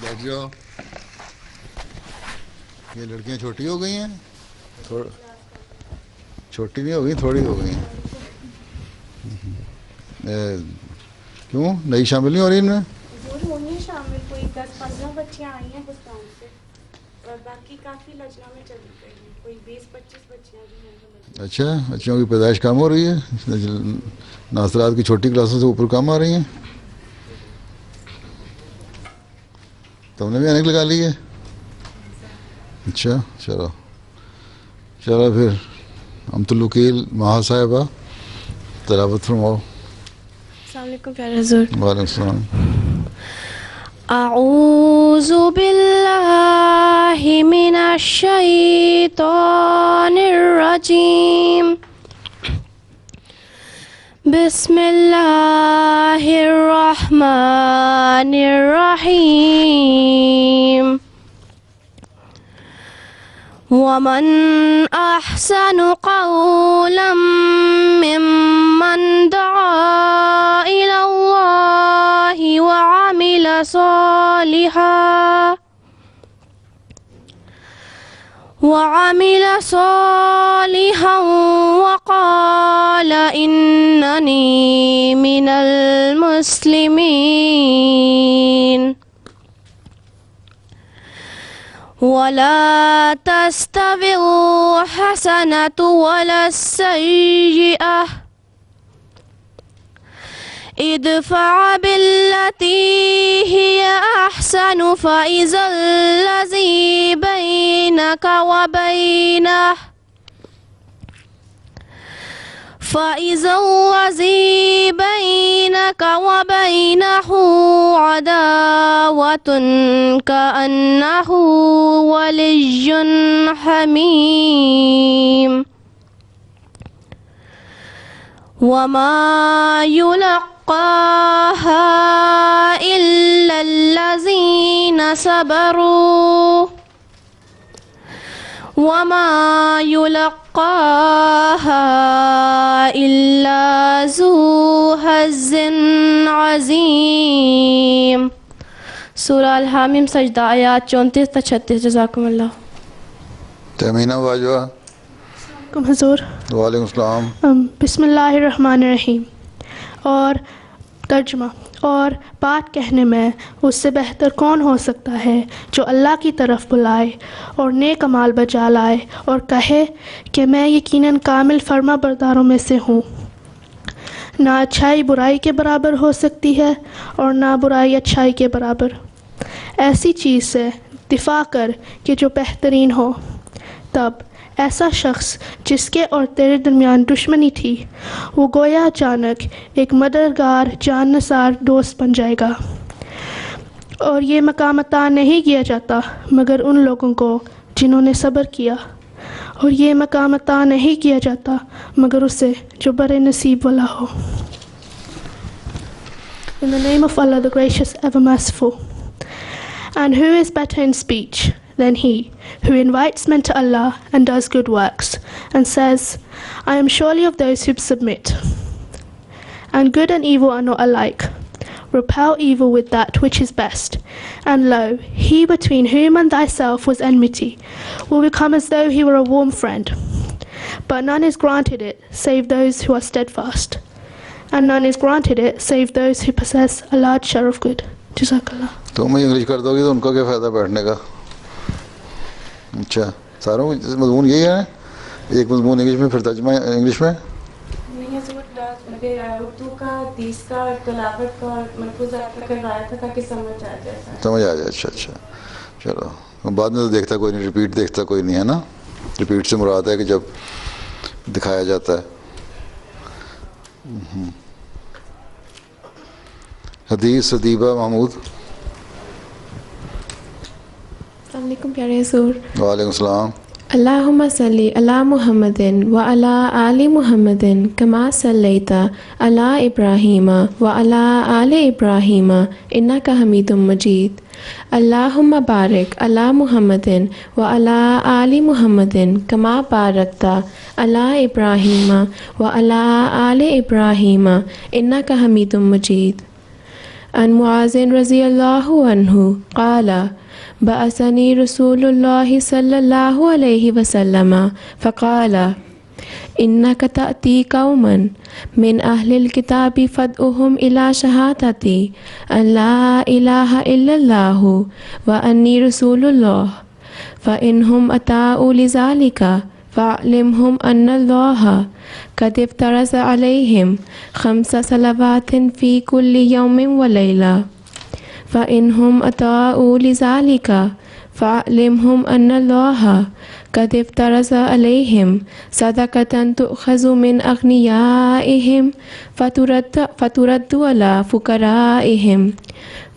بیٹھ جاؤ. یہ لڑکیاں چھوٹی ہو گئی ہیں؟ چھوٹی نہیں ہو گئی، تھوڑی ہو گئی ہیں. کیوں نئی شامل نہیں ہو رہی ان میں؟ ہونی شامل کوئی 10-15 بچیاں آئی ہیں گستان سے اور باقی کافی لجنا میں چلی گئی ہیں، کوئی 20-25 بچیاں بھی ہیں. اچھا، بچوں کی پیدائش کم ہو رہی ہے، ناصرات کی چھوٹی کلاسوں سے اوپر کم آ رہی ہیں. تم نے بھی اینک لگا لی ہے؟ اچھا، چلو پھر امت الوکیل مہا صاحبہ تلاوت فرماؤ. السلام علیکم پیارے حضور. وعلیکم السلام. اعوذ باللہ من الشیطان الرجیم. بسم اللہ الرحمن الرحیم. ومن احسن قولا ممن دعا الى اللہ وعمل صالحا وقال اننی من المسلمین. ولا تستوي الحسنة ولا السيئة ادفع بالتي هي أحسن فإذا الذي بينك وبينه عداوة كأنه ولي حميم. وما يلقاها إلا الذين صبروا وما يلقاها إلا ذو حظ عظيم. سورہ الحامیم سجدہ آیات 34-36. جزاکم اللہ. تمینہ واجوہ. حضور. وعلیکم السلام. بسم اللہ الرحمن الرحیم. اور ترجمہ. اور بات کہنے میں اس سے بہتر کون ہو سکتا ہے جو اللہ کی طرف بلائے اور نیک اعمال بجا لائے اور کہے کہ میں یقیناً کامل فرما برداروں میں سے ہوں. نہ اچھائی برائی کے برابر ہو سکتی ہے اور نہ برائی اچھائی کے برابر. ایسی چیز سے دفاع کر کہ جو بہترین ہو. تب ایسا شخص جس کے اور تیرے درمیان دشمنی تھی وہ گویا اچانک ایک مددگار جان نثار دوست بن جائے گا. اور یہ مقام عطا نہیں کیا جاتا مگر ان لوگوں کو جنہوں نے صبر کیا، اور یہ مقام عطا نہیں کیا جاتا مگر اسے جو بڑے نصیب والا ہو. In the name of Allah, the gracious, ever merciful. And who is better in speech than he who invites men to Allah and does good works and says, I am surely of those who submit. And good and evil are not alike. Repel evil with that which is best. And lo, he between whom and thyself was enmity will become as though he were a warm friend. But none is granted it save those who are steadfast. And none is granted it save those who possess a large share of good. Jazakallah. تم English کر دو گی تو ان کا کیا فائدہ بیٹھنے کا؟ اچھا، ساروں مضمون یہی ہے، ایک مضمون انگلش میں پھر ترجمہ انگلش میں. اردو کا تیسرا تلاوت کا مرکوز آپ کا کروایا تھا تاکہ سمجھ آ جائے. اچھا چلو. بعد میں تو دیکھتا کوئی نہیں، ریپیٹ دیکھتا کوئی نہیں ہے نا. ریپیٹ سے مراد ہے کہ جب دکھایا جاتا ہے. حدیث صدیبہ محمود. السلام علیکم پیارے حضور. وعلیکم السلام. اللہم صلی علی محمد وعلی آل محمد کما صلیت علی ابراہیم وعلی آل ابراہیم انک حمید مجید. اللہم بارک علی محمد وعلی آل محمد کما بارکت علی ابراہیم وعلی آل ابراہیم انک حمید مجید. عن معاذ رضی اللہ عنہ قال بعثني رسول الله صلى الله عليه وسلم فقال إنك تأتي قوما من أهل الكتاب فادعهم إلى شهادة أن لا إله إلا الله وأني رسول الله فإنهم أطاعوا لذلك فاعلمهم أن الله قد افترض عليهم 5 صلوات في كل يوم وليلة فإنهم أطاعوا لذلك فاعلمهم أن الله قد افترض عليهم صدقة تؤخذ من أغنيائهم فترد على فقرائهم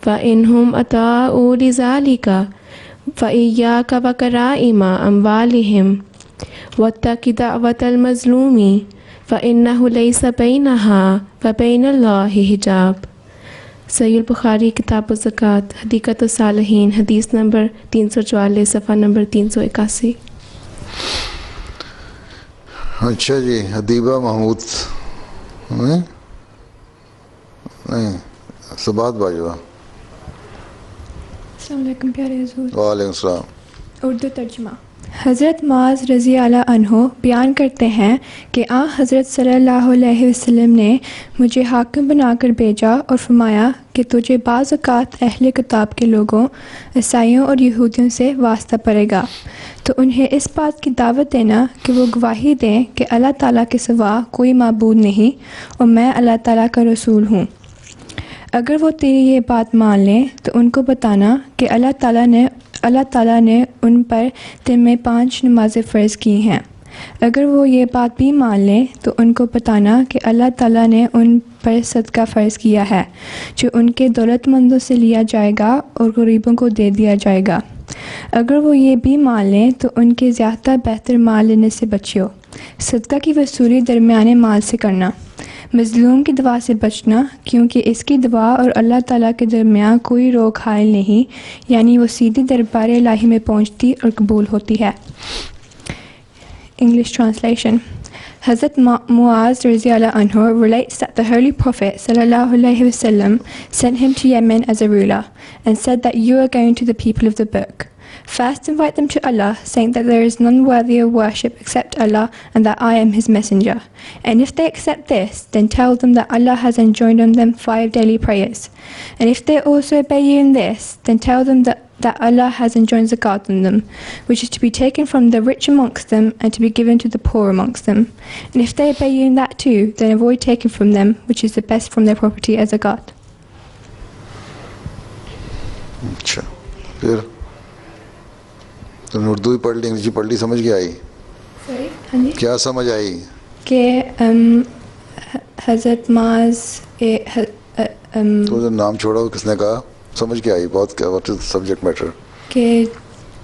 فإنهم أطاعوا لذلك فإياك وكرائم أموالهم واتق دعوة المظلوم فإنه ليس بينها وبين الله حجاب. صحیح البخاری کتاب الزکوٰۃ حدیقۃ الصالحین حدیث نمبر 344 صفحہ نمبر 381. اچھا جی حدیبہ محمود نہیں سبات باجوہ. السلام علیکم پیارے حضور. وعلیکم السلام. اردو ترجمہ. حضرت معاذ رضی اللہ عنہ بیان کرتے ہیں کہ حضرت صلی اللہ علیہ وسلم نے مجھے حاکم بنا کر بھیجا اور فرمایا کہ تجھے بعض اوقات اہل کتاب کے لوگوں عیسائیوں اور یہودیوں سے واسطہ پڑے گا، تو انہیں اس بات کی دعوت دینا کہ وہ گواہی دیں کہ اللہ تعالیٰ کے سوا کوئی معبود نہیں اور میں اللہ تعالیٰ کا رسول ہوں. اگر وہ تیری یہ بات مان لیں تو ان کو بتانا کہ اللہ تعالیٰ نے ان پر دن میں 5 نمازیں فرض کی ہیں. اگر وہ یہ بات بھی مان لیں تو ان کو بتانا کہ اللہ تعالیٰ نے ان پر صدقہ فرض کیا ہے جو ان کے دولت مندوں سے لیا جائے گا اور غریبوں کو دے دیا جائے گا. اگر وہ یہ بھی مان لیں تو ان کے زیادہ بہتر مال لینے سے بچو. صدقہ کی وصولی درمیانے مال سے کرنا. مظلوم کی دعا سے بچنا، کیونکہ اس کی دعا اور اللہ تعالیٰ کے درمیان کوئی روک حائل نہیں، یعنی وہ سیدھی دربار الہی میں پہنچتی اور قبول ہوتی ہے. English translation. Hazrat Muaz رضی اللہ عنہ relates that the Holy Prophet sallallahu alaihi wasallam sent him to Yemen as a ruler and said that you are going to the people of the book. First invite them to Allah, saying that there is none worthy of worship except Allah and that I am His messenger. And if they accept this, then tell them that Allah has enjoined on them 5 daily prayers. And if they also obey you in this, then tell them that Allah has enjoined zakat on them, which is to be taken from the rich amongst them and to be given to the poor amongst them. And if they obey you in that too, then avoid taking from them, which is the best from their property as zakat. اچھا پھر تم نے اردو ہی پڑھ لی، English پڑھ لی، سمجھ کے آئی؟ کیا سمجھ آئی؟ کہ حضرت معاذ تو نام چھوڑا کس نے کہا؟ سمجھ کے آئی بہت. کیا واٹ از سبجیکٹ میٹر؟ کہ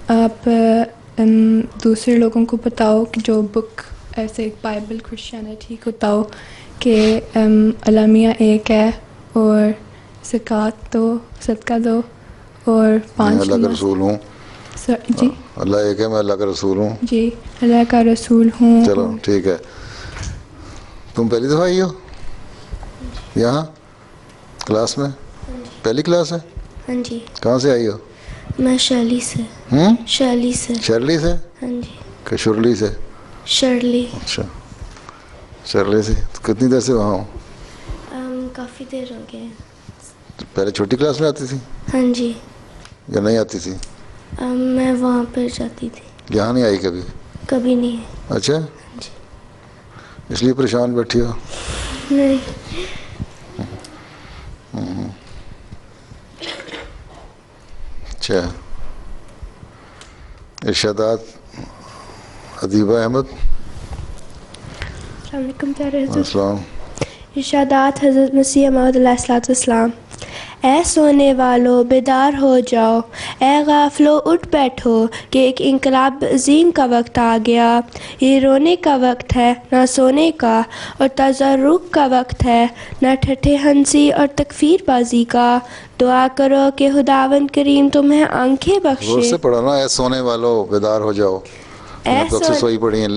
آپ دوسرے لوگوں کو بتاؤ کہ جو بک ایسے بائبل کرسچینٹی کو بتاؤ کہ اللہ میاں ایک ہے اور زکوٰۃ دو، صدقہ دو اور 5 میں اللہ کا رسول ہوں. جی اللہ ایک ہے، میں اللہ کا رسول ہوں. جی اللہ کا رسول ہوں. چلو ٹھیک ہے. تم پہلی دفعہ آئی ہو یہاں کلاس میں؟ پہلی کلاس ہے؟ ہاں جی. کہاں سے آئی ہو؟ میں شرلی سے. شرلی سے. شرلی سے؟ ہاں جی. کہ شرلی سے؟ شرلی. اچھا شرلی سے. کتنی دیر سے وہاں ہو؟ کافی دیر ہو گئے. پہلے چھوٹی کلاس میں آتی تھی ہاں جی. یا نہیں آتی تھی؟ میں وہاں پر جاتی تھی. یہاں نہیں آئی کبھی؟ کبھی نہیں. اچھا اس لیے پریشان بیٹھی ہو؟ نہیں. اچھا ارشادات ادیبہ احمد. السلام علیکم پیارے حضور. السلام. ارشادات حضرت مسیح موعود علیہ الصلوۃ والسلام. اے سونے والو بیدار ہو جاؤ، اے غافلو اٹھ بیٹھو کہ ایک انقلاب عظیم کا وقت آ گیا. یہ رونے کا وقت ہے نہ سونے کا، اور تضرع کا وقت ہے نہ ٹھٹھے ہنسی اور تکفیر بازی کا. دعا کرو کہ خداوند کریم تمہیں آنکھیں غور بخشے. سے پڑھو نا، اے سونے والو بیدار ہو جاؤ. اے تو اکثر سوئی پڑھی ہیں.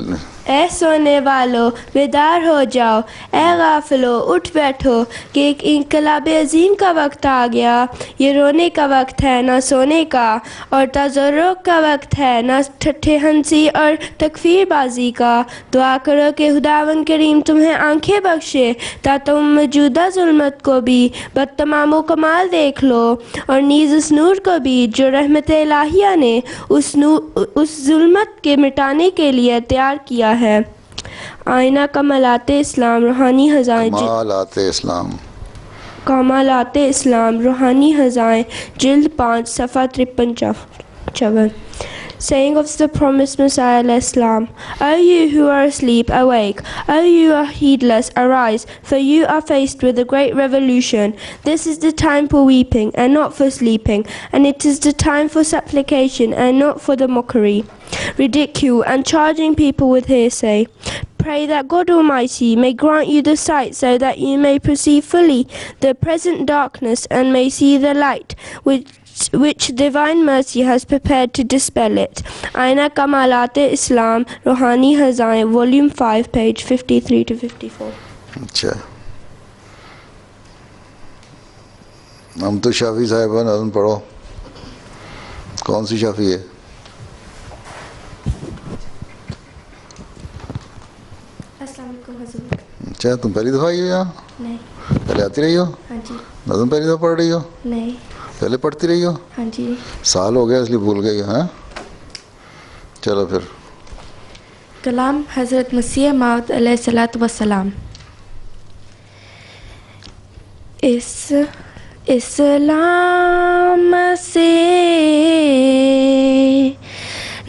اے سونے والو بیدار ہو جاؤ، اے غافلو اٹھ بیٹھو کہ ایک انقلاب عظیم کا وقت آ گیا۔ یہ رونے کا وقت ہے نہ سونے کا، اور تضرع کا وقت ہے نہ ٹھٹھے ہنسی اور تکفیر بازی کا۔ دعا کرو کہ خداوند کریم تمہیں آنکھیں بخشے تا تم موجودہ ظلمت کو بھی بتمام و کمال دیکھ لو، اور نیز اس نور کو بھی جو رحمت الہیہ نے اس ظلمت کے مٹانے کے لیے تیار کیا ہے۔ آئینہ کمالات اسلام روحانی خزائن کمالات اسلام روحانی خزائن جلد 5 صفحہ 53-54۔ Saying of the promised Messiah al-Islam, O you who are asleep, awake. O you who are heedless, arise, for you are faced with a great revolution. This is the time for weeping and not for sleeping, and it is the time for supplication and not for the mockery, ridicule, and charging people with hearsay. Pray that God Almighty may grant you the sight so that you may perceive fully the present darkness and may see the light which divine mercy has prepared to dispel it. Aina Kamalat Islam, Rohani Hazain, Volume 5, page 53-54. اچھا، ہم تو شافی صاحبہ نظم پڑھو. کون سی شافی ہے؟ السلام علیکم حضور. اچھا، تم پہلی دفعہ آئی ہو یہاں؟ نہیں. پہلے آتی رہی ہو؟ ہاں جی. نظم پہلی دفعہ پڑھ رہی ہو؟ نہیں. پہلے پڑھتی رہی ہو؟ ہاں جی. سال ہو گیا اس لیے بھول گئی. ہاں چلو پھر. کلام حضرت مسیح موعود علیہ الصلوۃ والسلام. اسلام سے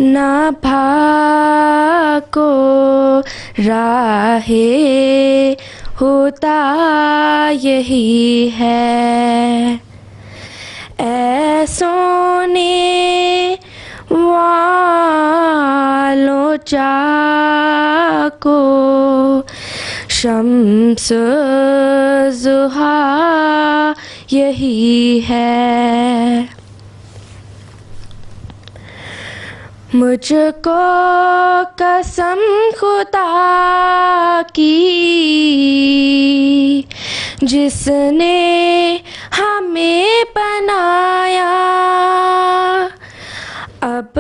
نہ بھاگو، راہ ہوتا یہی ہے. اے سونے والوں جاگو، شمس ضحیٰ یہی ہے. مجھ کو قسم خدا کی جس نے ہمیں بنایا، اب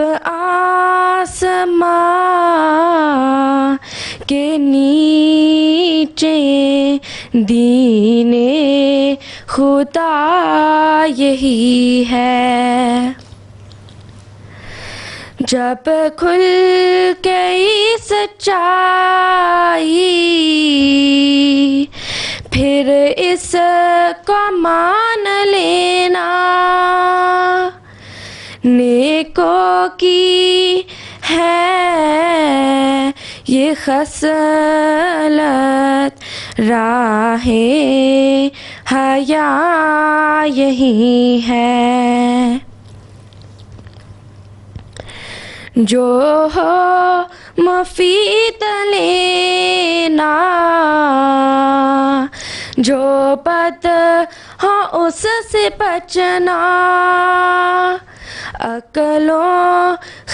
آسمان کے نیچے دین خدا یہی ہے. جب کھل گئی سچائی پھر اس کو مان لینا، نیکوں کی ہے یہ خصلت، راہ حیا یہی ہے. جو ہو مفید لینا، جو بد ہو اس سے بچنا، عقل و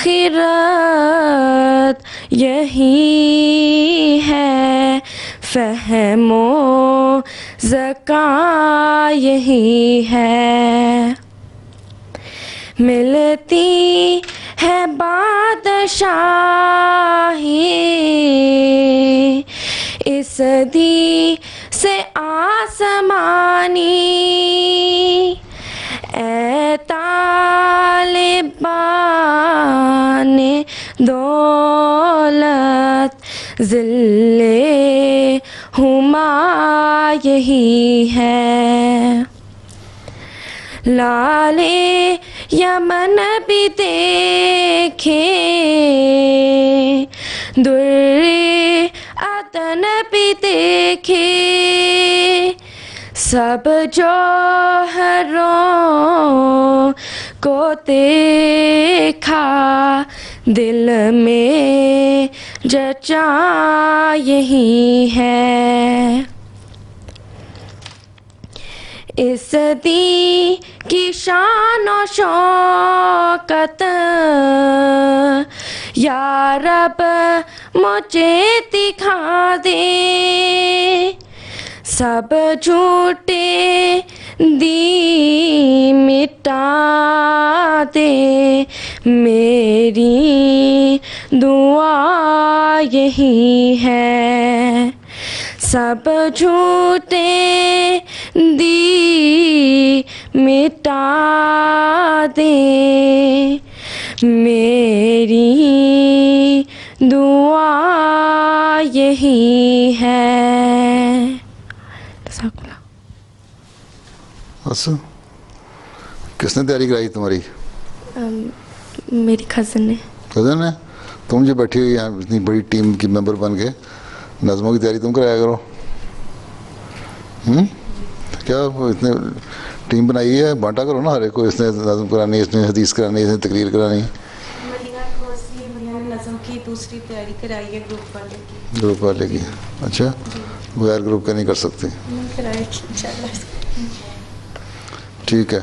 خیرات یہی ہے، فہم و ذکا یہی ہے. ملتی ہے بادشاہی اس دی سے آسمانی، اے طالبان دولت ذل ہما یہی ہے. لالے یمن بھی دیکھے، در عدن بھی دیکھے، سب جوہروں کو دیکھا، دل میں جچا یہی ہے. اس دی کی شان و شوکت یا رب مجھے دکھا دے سب جھوٹے دی مٹا دے میری دعا یہی ہے سب جھوٹے دی مٹا دے میری دعا یہی ہے. بس کس نے تیاری کرائی تمہاری؟ میری کزن نے. کزن ہے؟ تم جو بیٹھی ہوئی یہاں اتنی بڑی ٹیم کی ممبر بن کے نظموں کی تیاری تم کرایا کرو. کیا اتنے ٹیم بنائی ہے، بانٹا کرو نا ہر ایک کو. اس نے نظم کرانی، اس نے حدیث کرانی، اس نے تقریر کرانی. نظم کی دوسری تیاری کرائی ہے گروپ والے کی. گروپ والے کی؟ اچھا، بغیر گروپ کے نہیں کر سکتے. ٹھیک ہے.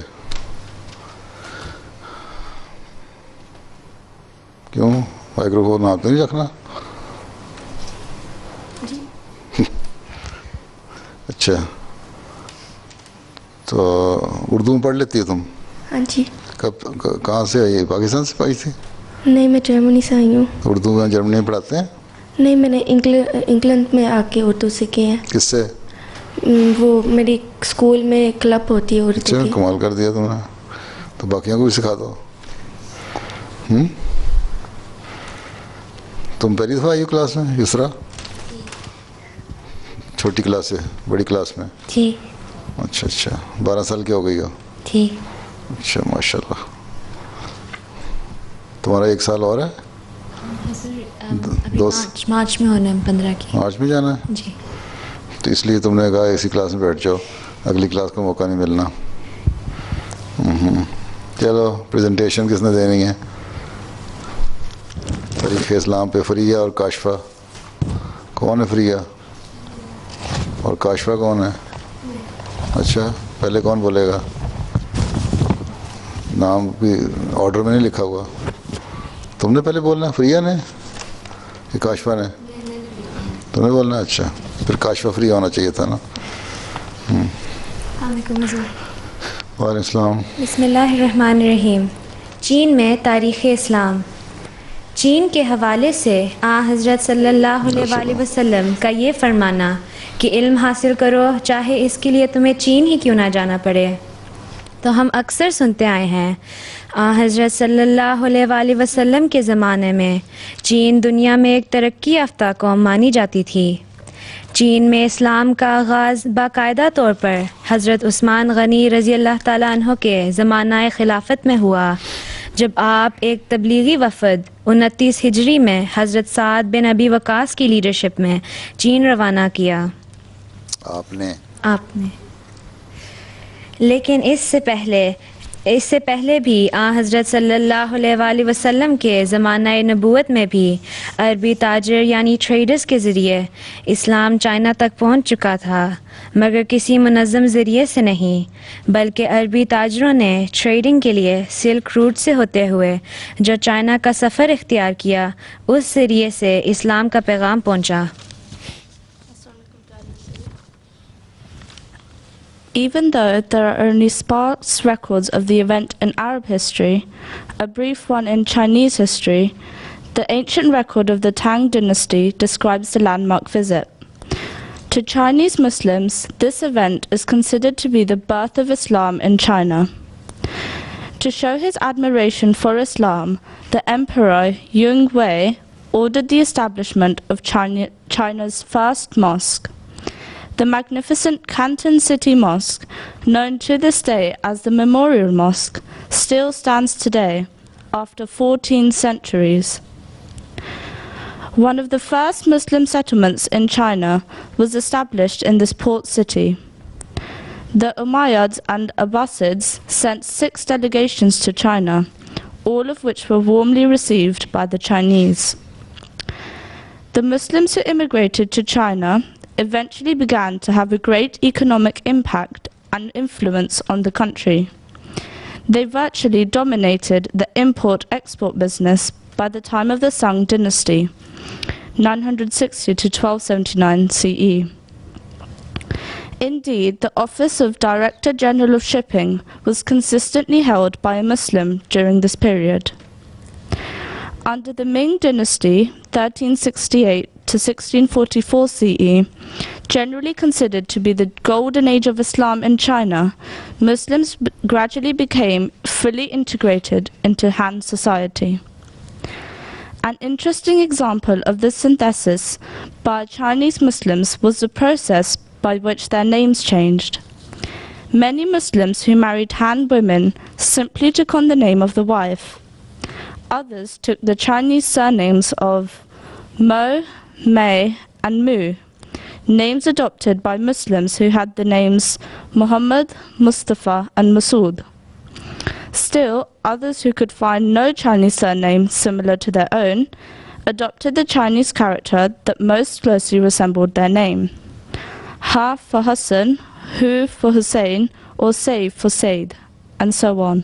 کیوں مائکرو فون آپ نے نہیں رکھنا؟ اچھا، تو اردو میں پڑھ لیتی ہے تم؟ ہاں جی. کہاں سے آئی؟ پاکستان سے پائی تھی؟ نہیں، میں جرمنی سے آئی ہوں. اردو میں جرمنی میں پڑھاتے ہیں؟ نہیں، میں نے انگلینڈ میں آ کے اردو سیکھی ہے. کس سے؟ وہ میری اسکول میں کلب ہوتی ہے اردو اچھا، کی. کمال کر دیا تم نے. تو باقیوں کو بھی سکھا دو. تم پہلی دفعہ آئی ہو کلاس میں یسرا؟ چھوٹی کلاس سے بڑی کلاس میں؟ جی. اچھا اچھا، 12 سال کی ہو گئی ہو؟ جی. اچھا، ماشاء اللہ. تمہارا 1 سال اور ہے؟ مارچ میں ہونا ہے 15 کی. مارچ میں جانا ہے؟ جی. تو اس لیے تم نے کہا اسی کلاس میں بیٹھ جاؤ، اگلی کلاس کا موقع نہیں ملنا. چلو، پریزنٹیشن کس نے دینی ہے؟ تاریخ اسلام پہ فریہ اور کاشفہ. کون ہے فریہ اور کاشفہ کون ہے؟ اچھا، پہلے کون بولے گا؟ نام بھی آرڈر میں نہیں لکھا ہوا. تم نے پہلے بولنا ہے؟ فریہ نے کہ کاشفہ نے؟ تم نے بولنا ہے. اچھا، پھر کاشفہ فریہ ہونا چاہیے تھا نا. وعلیکم السلام. بسم اللہ الرحمن الرحیم. چین میں تاریخ اسلام. چین کے حوالے سے حضرت صلی اللہ علیہ وآلہ وسلم کا یہ فرمانا کہ علم حاصل کرو چاہے اس کے لیے تمہیں چین ہی کیوں نہ جانا پڑے، تو ہم اکثر سنتے آئے ہیں. حضرت صلی اللہ علیہ وآلہ وسلم کے زمانے میں چین دنیا میں ایک ترقی یافتہ قوم مانی جاتی تھی. چین میں اسلام کا آغاز باقاعدہ طور پر حضرت عثمان غنی رضی اللہ تعالیٰ عنہ کے زمانہ خلافت میں ہوا، جب آپ ایک تبلیغی وفد 29 ہجری میں حضرت سعد بن ابی وقاص کی لیڈرشپ میں چین روانہ کیا. آپ نے لیکن اس سے پہلے بھی حضرت صلی اللہ علیہ وآلہ وسلم کے زمانہ نبوت میں بھی عربی تاجر یعنی ٹریڈرز کے ذریعے اسلام چائنا تک پہنچ چکا تھا، مگر کسی منظم ذریعے سے نہیں، بلکہ عربی تاجروں نے ٹریڈنگ کے لیے سلک روٹ سے ہوتے ہوئے جو چائنا کا سفر اختیار کیا، اس ذریعے سے اسلام کا پیغام پہنچا. Even though there are only sparse records of the event in Arab history, a brief one in Chinese history, the ancient record of the Tang dynasty describes the landmark visit. To Chinese Muslims, this event is considered to be the birth of Islam in China. To show his admiration for Islam, the Emperor Yung Wei ordered the establishment of China's first mosque. The magnificent Canton City Mosque, known to this day as the Memorial Mosque, still stands today, after 14 centuries. One of the first Muslim settlements in China was established in this port city. The Umayyads and Abbasids sent 6 delegations to China, all of which were warmly received by the Chinese. The Muslims who immigrated to China eventually began to have a great economic impact and influence on the country. They virtually dominated the import-export business by the time of the Song dynasty. 960 to 1279 CE. Indeed, the office of Director General of Shipping was consistently held by a Muslim during this period. Under the Ming Dynasty, 1368 to 1644 CE, generally considered to be the golden age of Islam in China, Muslims gradually became fully integrated into Han society. An interesting example of this synthesis by Chinese Muslims was the process by which their names changed. Many Muslims who married Han women simply took on the name of the wife. Others took the Chinese surnames of Mo, Mei, and Mu, names adopted by Muslims who had the names Muhammad, Mustafa, and Masood. Still, others who could find no Chinese surname similar to their own adopted the Chinese character that most closely resembled their name. Ha for Hassan, Hu for Hussein, or Say for Said, and so on.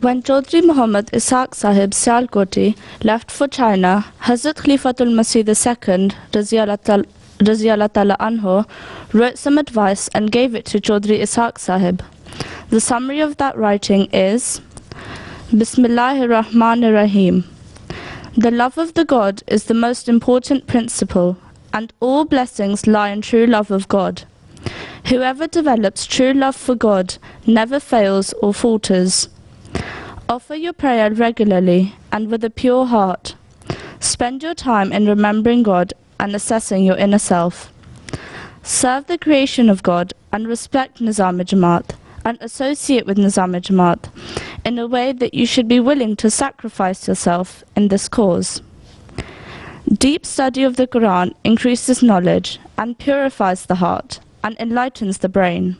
When Chaudhry Muhammad Ishaq Sahib Sialkoti left for China, Hazrat Khalifatul Masih II Raziallah Ta'ala Anhu wrote some advice and gave it to Chaudhry Ishaq Sahib. The summary of that writing is Bismillahir Rahmanir Rahim. The love of the God is the most important principle, and all blessings lie in true love of God. Whoever develops true love for God never fails or falters. Offer your prayer regularly and with a pure heart. Spend your time in remembering God and assessing your inner self. Serve the creation of God and respect Nizam-e-Jamaat and associate with Nizam-e-Jamaat in a way that you should be willing to sacrifice yourself in this cause. Deep study of the Quran increases knowledge and purifies the heart and enlightens the brain.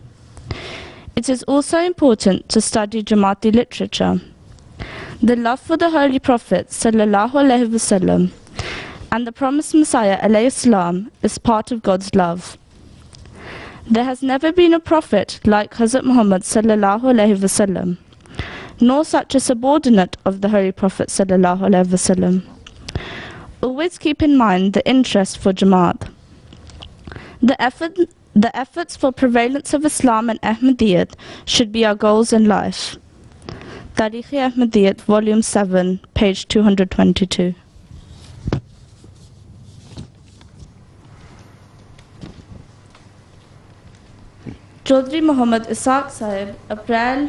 It is also important to study Jamaati literature. The love for the Holy Prophet ﷺ and the promised Messiah ﷺ is part of God's love. There has never been a prophet like Hazrat Muhammad ﷺ, nor such a subordinate of the Holy Prophet ﷺ. Always keep in mind the interest for Jamaat. The efforts for prevalence of Islam and Ahmadiyyat should be our goals in life. Tarikh-e-Ahmadiyyat, Volume 7, page 222. Chaudhry Muhammad Ishaq Sahib, April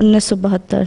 1972।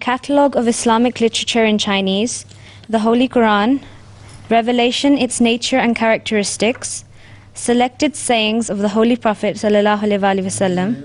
Catalogue of Islamic Literature in Chinese, The Holy Quran, Revelation, Its Nature and Characteristics, Selected Sayings of the Holy Prophet sallallahu alaihi wasallam.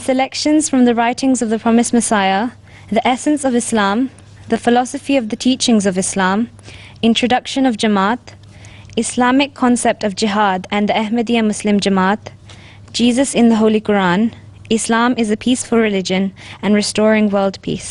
Selections from the writings of the promised Messiah, The Essence of Islam, The Philosophy of the Teachings of Islam, Introduction of Jamaat, Islamic Concept of Jihad and the Ahmadiyya Muslim Jamaat, Jesus in the Holy Quran, Islam is a Peaceful Religion and Restoring World Peace.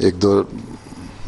1-2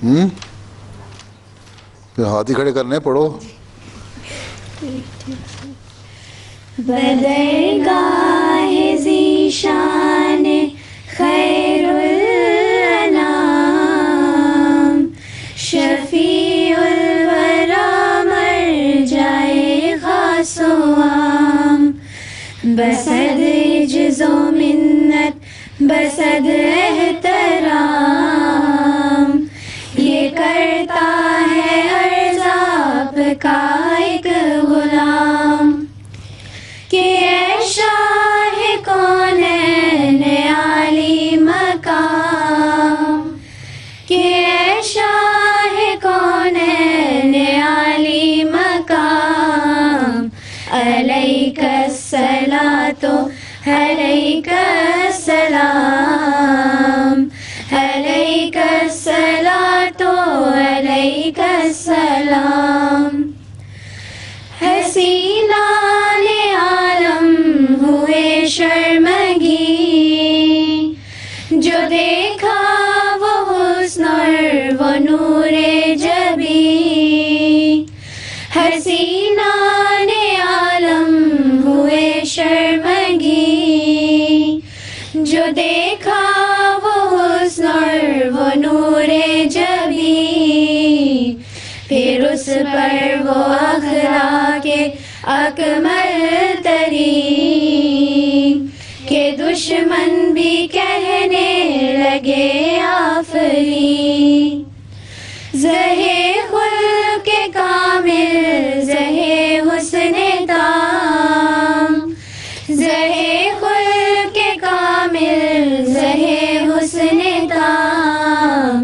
پھر ہاتھ ہی کھڑے کرنے، پڑھو. بدرگاہ ذیشان خیر الانام، شفیع الورا مرجائے خاص و عام، بصد عجز و منت بصد احترام، یہ کرتا ہے عرض آپ کا ایک غلام، کہ اے شاہ کونین عالی مقام، کہ اے شاہ کونین عالی مقام، علیک الصلاۃ علیک السلام، علیک الصلاۃ علیک السلام. حسینان عالم ہوئے شرمگی، جو دیکھا وہ حسن اور وہ نور جبی، حسینان عالم ہوئے شرمگی، جو دیکھا وہ حسن اور وہ نور جبی، پھر اس پر وہ اخلاق اکمل ترین، کہ دشمن بھی کہنے لگے آفرین. زہے خلق کامل زہے حسن تام، زہے خلق کامل زہے حسن تام،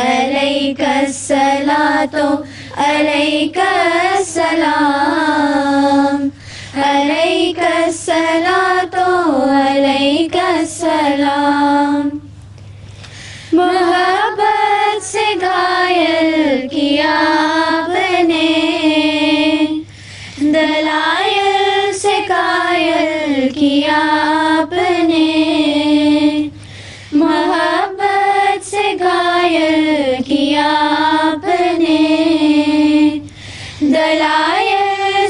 علیک الصلاۃ علیک السلام، علیک الصلاۃ علیک السلام. محبت سے گھائل کیا آپ نے، دلائل سے قائل کیا آپ نے، محبت سے گھائل کیا آپ نے، دلائل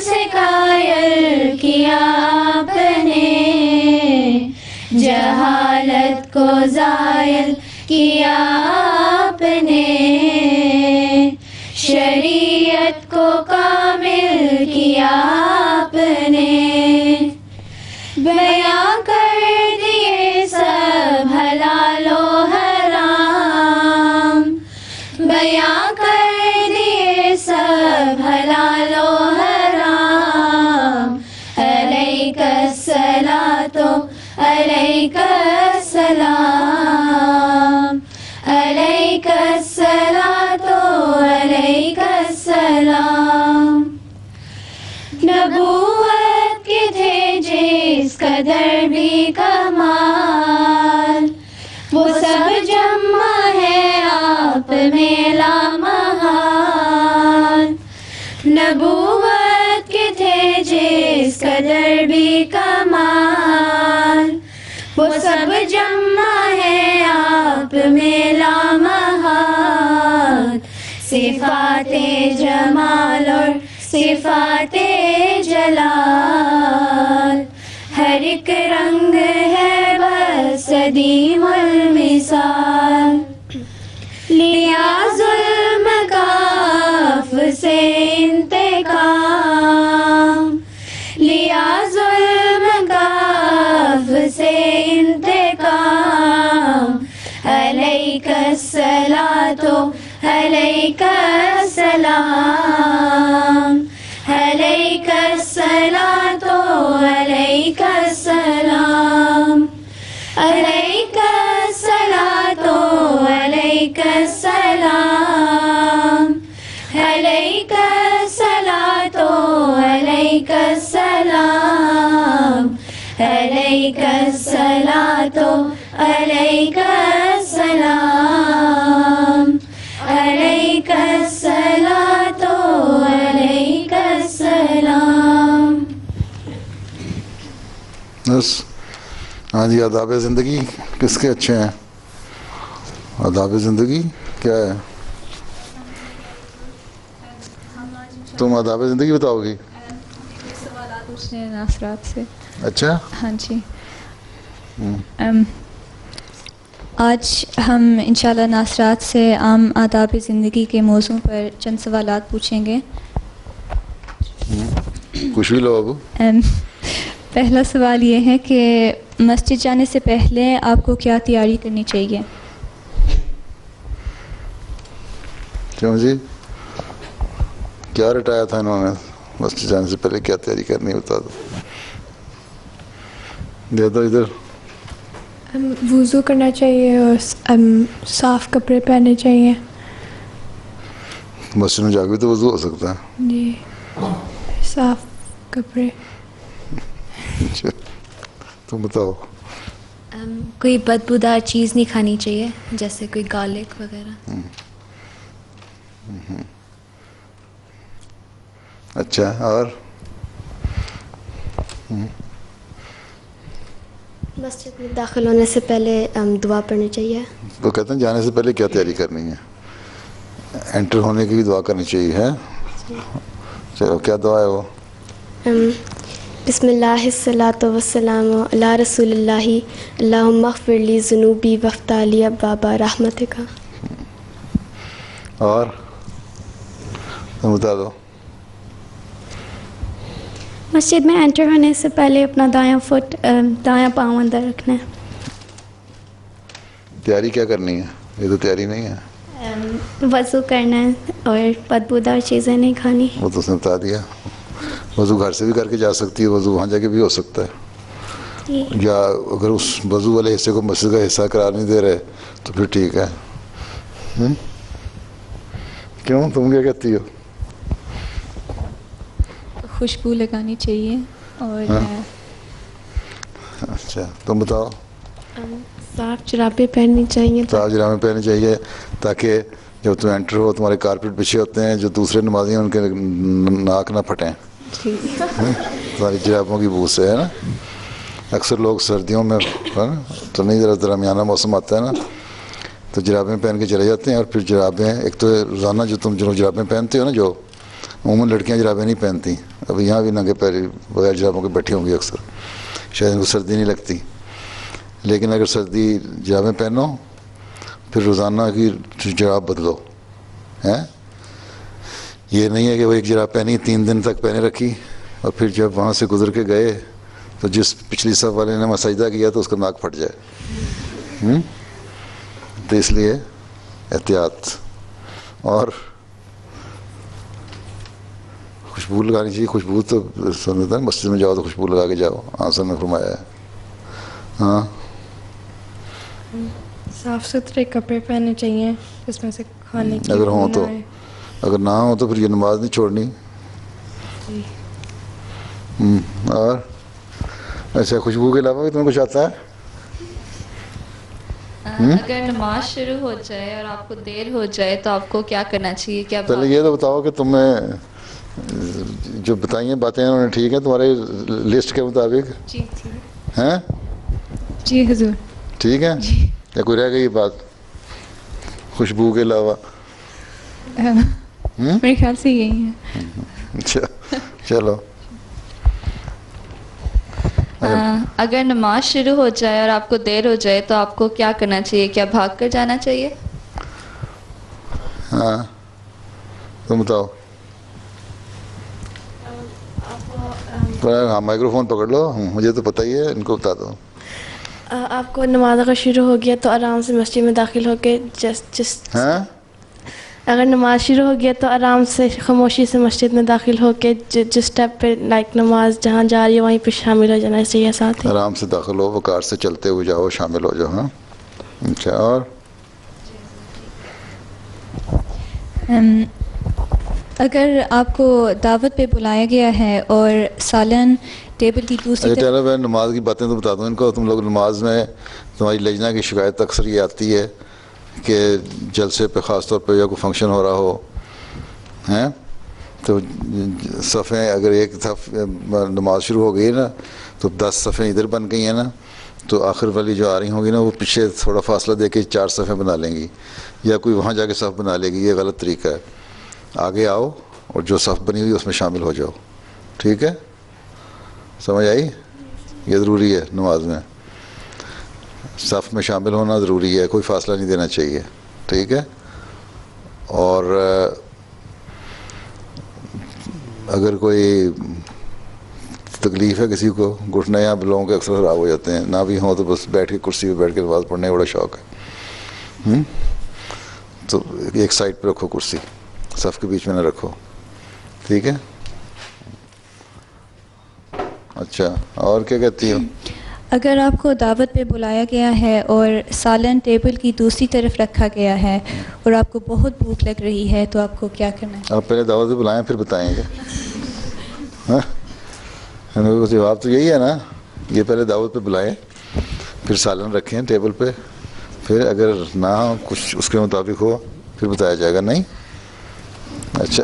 سے قائل کیا آپ نے، جہالت کو زائل کیا آپ نے، شریعت کو کامل کیا آپ نے، بیان کر دیے سب حلال و حرام، بیان کر دیے سب حلال و حرام، علیک الصلاۃ علیک السلام، علیک الصلاۃ علیک السلام. نبوت کے تھے جس قدر بھی کمال، وہ سب جمع ہے آپ میں لامحال. نبوت کے تھے جس قدر بھی کمال، وہ سب جمع ہے آپ میں لامحال. صفات جمال اور صفات جلال، ہر ایک رنگ ہے بس عدیم المثال. لیا ظلم کاف سے انتقام، لیا ظلم کاف سے انتقام، علیک الصلاۃ علیک السلام، علیک الصلاۃ علیک السلام، علیک الصلاۃ علیک السلام، علیک الصلاۃ علیک السلام، علیک الصلاۃ علیک السلام، علیک الصلاۃ علیک السلام. بس. ہاں جی، آداب زندگی کس کے اچھے ہیں؟ آداب زندگی کیا ہے؟ تم آداب زندگی بتاؤ گی؟ سوالات پوچھنے ہیں ناصرات سے. اچھا. ہاں جی. آج ہم انشاءاللہ ناصرات سے عام آداب زندگی کے موضوع پر چند سوالات پوچھیں گے. کچھ بھی لو ابو. پہلا سوال یہ ہے کہ مسجد جانے سے پہلے آپ کو کیا تیاری کرنی چاہیے؟ کیوں جی کیا رٹایا تھا انہوں نے؟ مسجد جانے سے پہلے کیا تیاری کرنی بتا دو. دے دو ادھر. وضو کرنا چاہیے اور صاف کپڑے پہننے چاہیے. مسجد میں جا کے بھی تو وضو ہو سکتا ہے. جی صاف کپڑے. اچھا تم بتاؤ. کوئی بدبودار چیز نہیں کھانی چاہیے جیسے کوئی گارلک وغیرہ. اچھا اور مسجد میں داخل ہونے سے پہلے دعا پڑھنی چاہیے. وہ کہتے ہیں جانے سے پہلے کیا تیاری کرنی ہے؟ انٹر ہونے کی بھی دعا کرنی چاہیے ہے. چلو کیا دعا ہے وہ؟ بسم اللہ الصلاۃ والسلام علی رسول اللہ اللہم اغفر لی ذنوبی وافتح لی ابواب رحمتک. اور تم بتا دو. مسجد میں انٹر ہونے سے پہلے اپنا دایاں پاؤں اندر رکھنا ہے. تیاری کیا کرنی ہے؟ یہ تو تیاری نہیں ہے. وضو کرنا ہے اور بدبودار چیزیں نہیں کھانی. وہ تو اس نے بتا دیا. وضو گھر سے بھی کر کے جا سکتی ہے, وضو وہاں جا کے بھی ہو سکتا ہے. یا اگر اس وضو والے حصے کو مسجد کا حصہ قرار نہیں دے رہے تو پھر ٹھیک ہے. کیوں تم کیا کہتی ہو؟ خوشبو لگانی چاہیے اور اچھا تم بتاؤ. صاف جرابیں پہننی چاہیے. صاف جرابیں پہننی چاہیے تاکہ جب تم انٹر ہو تمہارے کارپیٹ بچھے ہوتے ہیں, جو دوسرے نمازی ہیں ان کے ناک نہ پھٹیں تمہاری جرابوں کی بو سے, ہے نا. اکثر لوگ سردیوں میں تو نہیں, ذرا درمیانہ موسم آتا ہے نا, تو جرابیں پہن کے چلے جاتے ہیں. اور پھر جرابیں ایک تو روزانہ جو تم جرابیں پہنتے ہو نا, جو عموماً لڑکیاں جرابیں نہیں پہنتی. اب یہاں بھی ننگے پیر بغیر جرابوں کے بیٹھی ہوں گی اکثر, شاید ان کو سردی نہیں لگتی. لیکن اگر سردی جرابیں پہنو پھر روزانہ کی جراب بدلو. ہیں یہ نہیں ہے کہ وہ ایک جراب پہنی 3 دن تک پہنے رکھی اور پھر جب وہاں سے گزر کے گئے تو جس پچھلی صف والے نے سجدہ کیا تو اس کا ناک پھٹ جائے. تو اس لیے احتیاط. اور خوشبو لگانی چاہیے. خوشبو تو سنتا ہے مسجد میں جاؤ تو خوشبو لگا کے جاؤ, آنسر نے فرمایا ہے. ہاں صاف ستھرے کپڑے پہننے چاہیے اس میں سے کھانے کی اگر ہوں تو. اگر نہ ہو تو پھر یہ نماز نہیں چھوڑنی. اور اچھا خوشبو کے علاوہ تمہیں کچھ آتا ہے؟ اگر نماز شروع ہو جائے اور آپ کو دیر ہو جائے تو آپ کو کیا کرنا چاہیے؟ کیا پہلے یہ تو بتاؤ کہ تمہیں جو بتائی ہیں باتیں انہوں نے ٹھیک ہے تمہارے لسٹ کے مطابق؟ جی ٹھیک ہیں. جی حضور ٹھیک ہے. یا کوئی رہ گئی بات خوشبو کے علاوہ؟ میرے خیال سے یہی ہے. اچھا چلو. اگر نماز شروع ہو جائے اور آپ کو دیر ہو جائے تو آپ کو کیا کرنا چاہیے؟ کیا بھاگ کر جانا چاہیے؟ ہاں تم بتاؤ. ہاں مائکرو فون پکڑ لو, مجھے تو پتہ ہی ہے, ان کو بتا دو. آپ کو نماز اگر شروع ہو گیا تو آرام سے مسجد میں داخل ہو کے اگر نماز شروع ہو گیا تو آرام سے خاموشی سے مسجد میں داخل ہو کے جس اسٹیپ پہ نماز جہاں جا رہی ہے وہیں پہ شامل ہو جانا چاہیے. ساتھ ہی آرام سے داخل ہو, وقار سے چلتے ہوئے جاؤ, شامل ہو جاؤ. ہاں اچھا. اور اگر آپ کو دعوت پہ بلایا گیا ہے اور سالن ٹیبل کی دوسری چلو میں نماز کی باتیں تو بتا دوں ان کو. تم لوگ نماز میں تمہاری لجنہ کی شکایت اکثر یہ آتی ہے کہ جلسے پہ خاص طور پہ یا کوئی فنکشن ہو رہا ہو ہیں تو صفیں اگر ایک صف نماز شروع ہو گئی نا تو 10 صفیں ادھر بن گئی ہیں نا, تو آخر والی جو آ رہی ہوں گی نا وہ پیچھے تھوڑا فاصلہ دے کے 4 صفیں بنا لیں گی, یا کوئی وہاں جا کے صف بنا لے گی. یہ غلط طریقہ ہے. آگے آؤ اور جو صف بنی ہوئی اس میں شامل ہو جاؤ. ٹھیک ہے, سمجھ آئی؟ یہ ضروری ہے نماز میں, صف میں شامل ہونا ضروری ہے, کوئی فاصلہ نہیں دینا چاہیے. ٹھیک ہے, اور اگر کوئی تکلیف ہے کسی کو, گھٹنے یا لوگوں کے اکثر خراب ہو جاتے ہیں, نہ بھی ہوں تو بس بیٹھ کے کرسی پہ بیٹھ کے نماز پڑھنے کا بڑا شوق ہے, تو ایک سائڈ پہ رکھو کرسی, صف کے بیچ میں نہ رکھو. ٹھیک ہے, اچھا اور کیا کہتی ہو؟ اگر آپ کو دعوت پہ بلایا گیا ہے اور سالن ٹیبل کی دوسری طرف رکھا گیا ہے اور آپ کو بہت بھوک لگ رہی ہے تو آپ کو کیا کرنا ہے؟ آپ پہلے دعوت پہ بلائیں پھر بتائیں گے. جواب تو یہی ہے نا, یہ پہلے دعوت پہ بلائیں پھر سالن رکھیں ٹیبل پہ, پھر اگر نہ کچھ اس کے مطابق ہو پھر بتایا جائے گا. نہیں اچھا,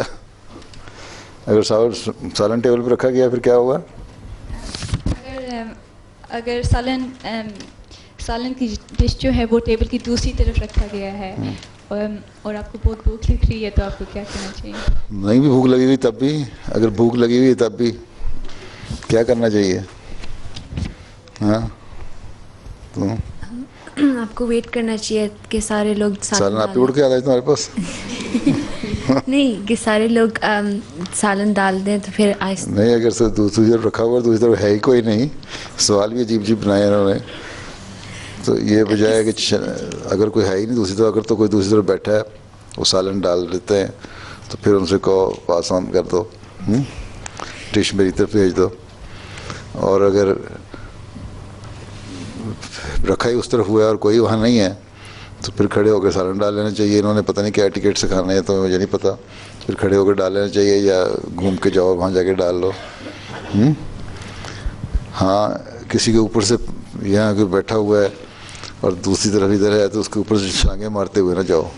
اگر سالن ٹیبل پہ رکھا گیا پھر کیا ہوگا؟ اگر سالن کی ڈش جو ہے وہ ٹیبل کی دوسری طرف رکھا گیا ہے اور آپ کو بہت بھوک لگ رہی ہے تو آپ کو کیا کرنا چاہیے؟ نہیں بھی بھوک لگی ہوئی تب بھی, اگر بھوک لگی ہوئی تب بھی کیا کرنا چاہیے؟ ہاں تو آپ کو ویٹ کرنا چاہیے کہ سارے لوگ سالن آپ ہی اڑ کے آ جائے تمہارے پاس. نہیں, کہ سارے لوگ سالن ڈال دیں تو پھر آہستہ. نہیں, اگر دوسری طرف رکھا ہوا دوسری طرف ہے ہی کوئی نہیں, سوال بھی عجیب عجیب بنائے انہوں نے, تو یہ بجائے کہ اگر کوئی ہے ہی نہیں دوسری طرف, اگر تو کوئی دوسری طرف بیٹھا ہے وہ سالن ڈال دیتے ہیں تو پھر ان سے کہو پاس آن کر دو, ڈش میری طرف بھیج دو. اور اگر رکھا ہی اس طرف ہوا ہے اور کوئی وہاں نہیں ہے تو پھر کھڑے ہو کے سالن ڈال لینا چاہیے. انہوں نے پتہ نہیں کیا ٹکٹ سے کھانا ہے تو مجھے نہیں پتہ, پھر کھڑے ہو کے ڈال لینا چاہیے یا گھوم کے جاؤ وہاں جا کے ڈال لو. ہاں, کسی کے اوپر سے یہاں کوئی بیٹھا ہوا ہے اور دوسری طرف ادھر ہے تو اس کے اوپر سے چھلانگیں مارتے ہوئے نہ جاؤ,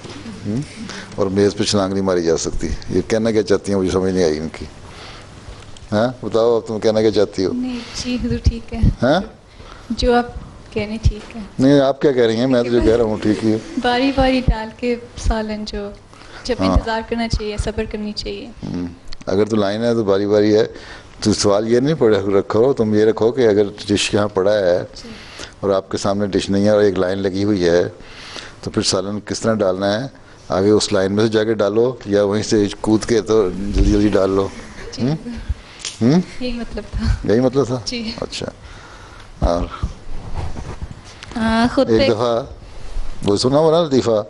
اور میز پہ چھلانگ نہیں ماری جا سکتی. یہ کہنا کیا چاہتی ہیں مجھے سمجھ نہیں آئی ان کی. ہاں بتاؤ اب تم کہنا کیا چاہتی ہو؟ نہیں جی حضور ٹھیک ہے, ہاں جو آپ کہنے ٹھیک ہے. نہیں آپ کیا کہہ رہی ہیں, میں تو جو کہہ رہا ہوں ٹھیک ہی ہے. باری باری ڈال کے سالن جو جب انتظار کرنا چاہیے, صبر کرنی چاہیے. اگر تو لائن ہے تو باری باری ہے, تو سوال یہ نہیں پڑے رکھو, تم یہ رکھو کہ اگر ڈش یہاں پڑا ہے اور آپ کے سامنے ڈش نہیں ہے اور ایک لائن لگی ہوئی ہے تو پھر سالن کس طرح ڈالنا ہے؟ آگے اس لائن میں سے جا کے ڈالو یا وہیں سے کود کے تو جلدی جلدی ڈال لو. یہی مطلب تھا. یہی مطلب تھا. جی اچھا. اور خود ایک دفعہ وہ سنا ہوا نا لطیفہ,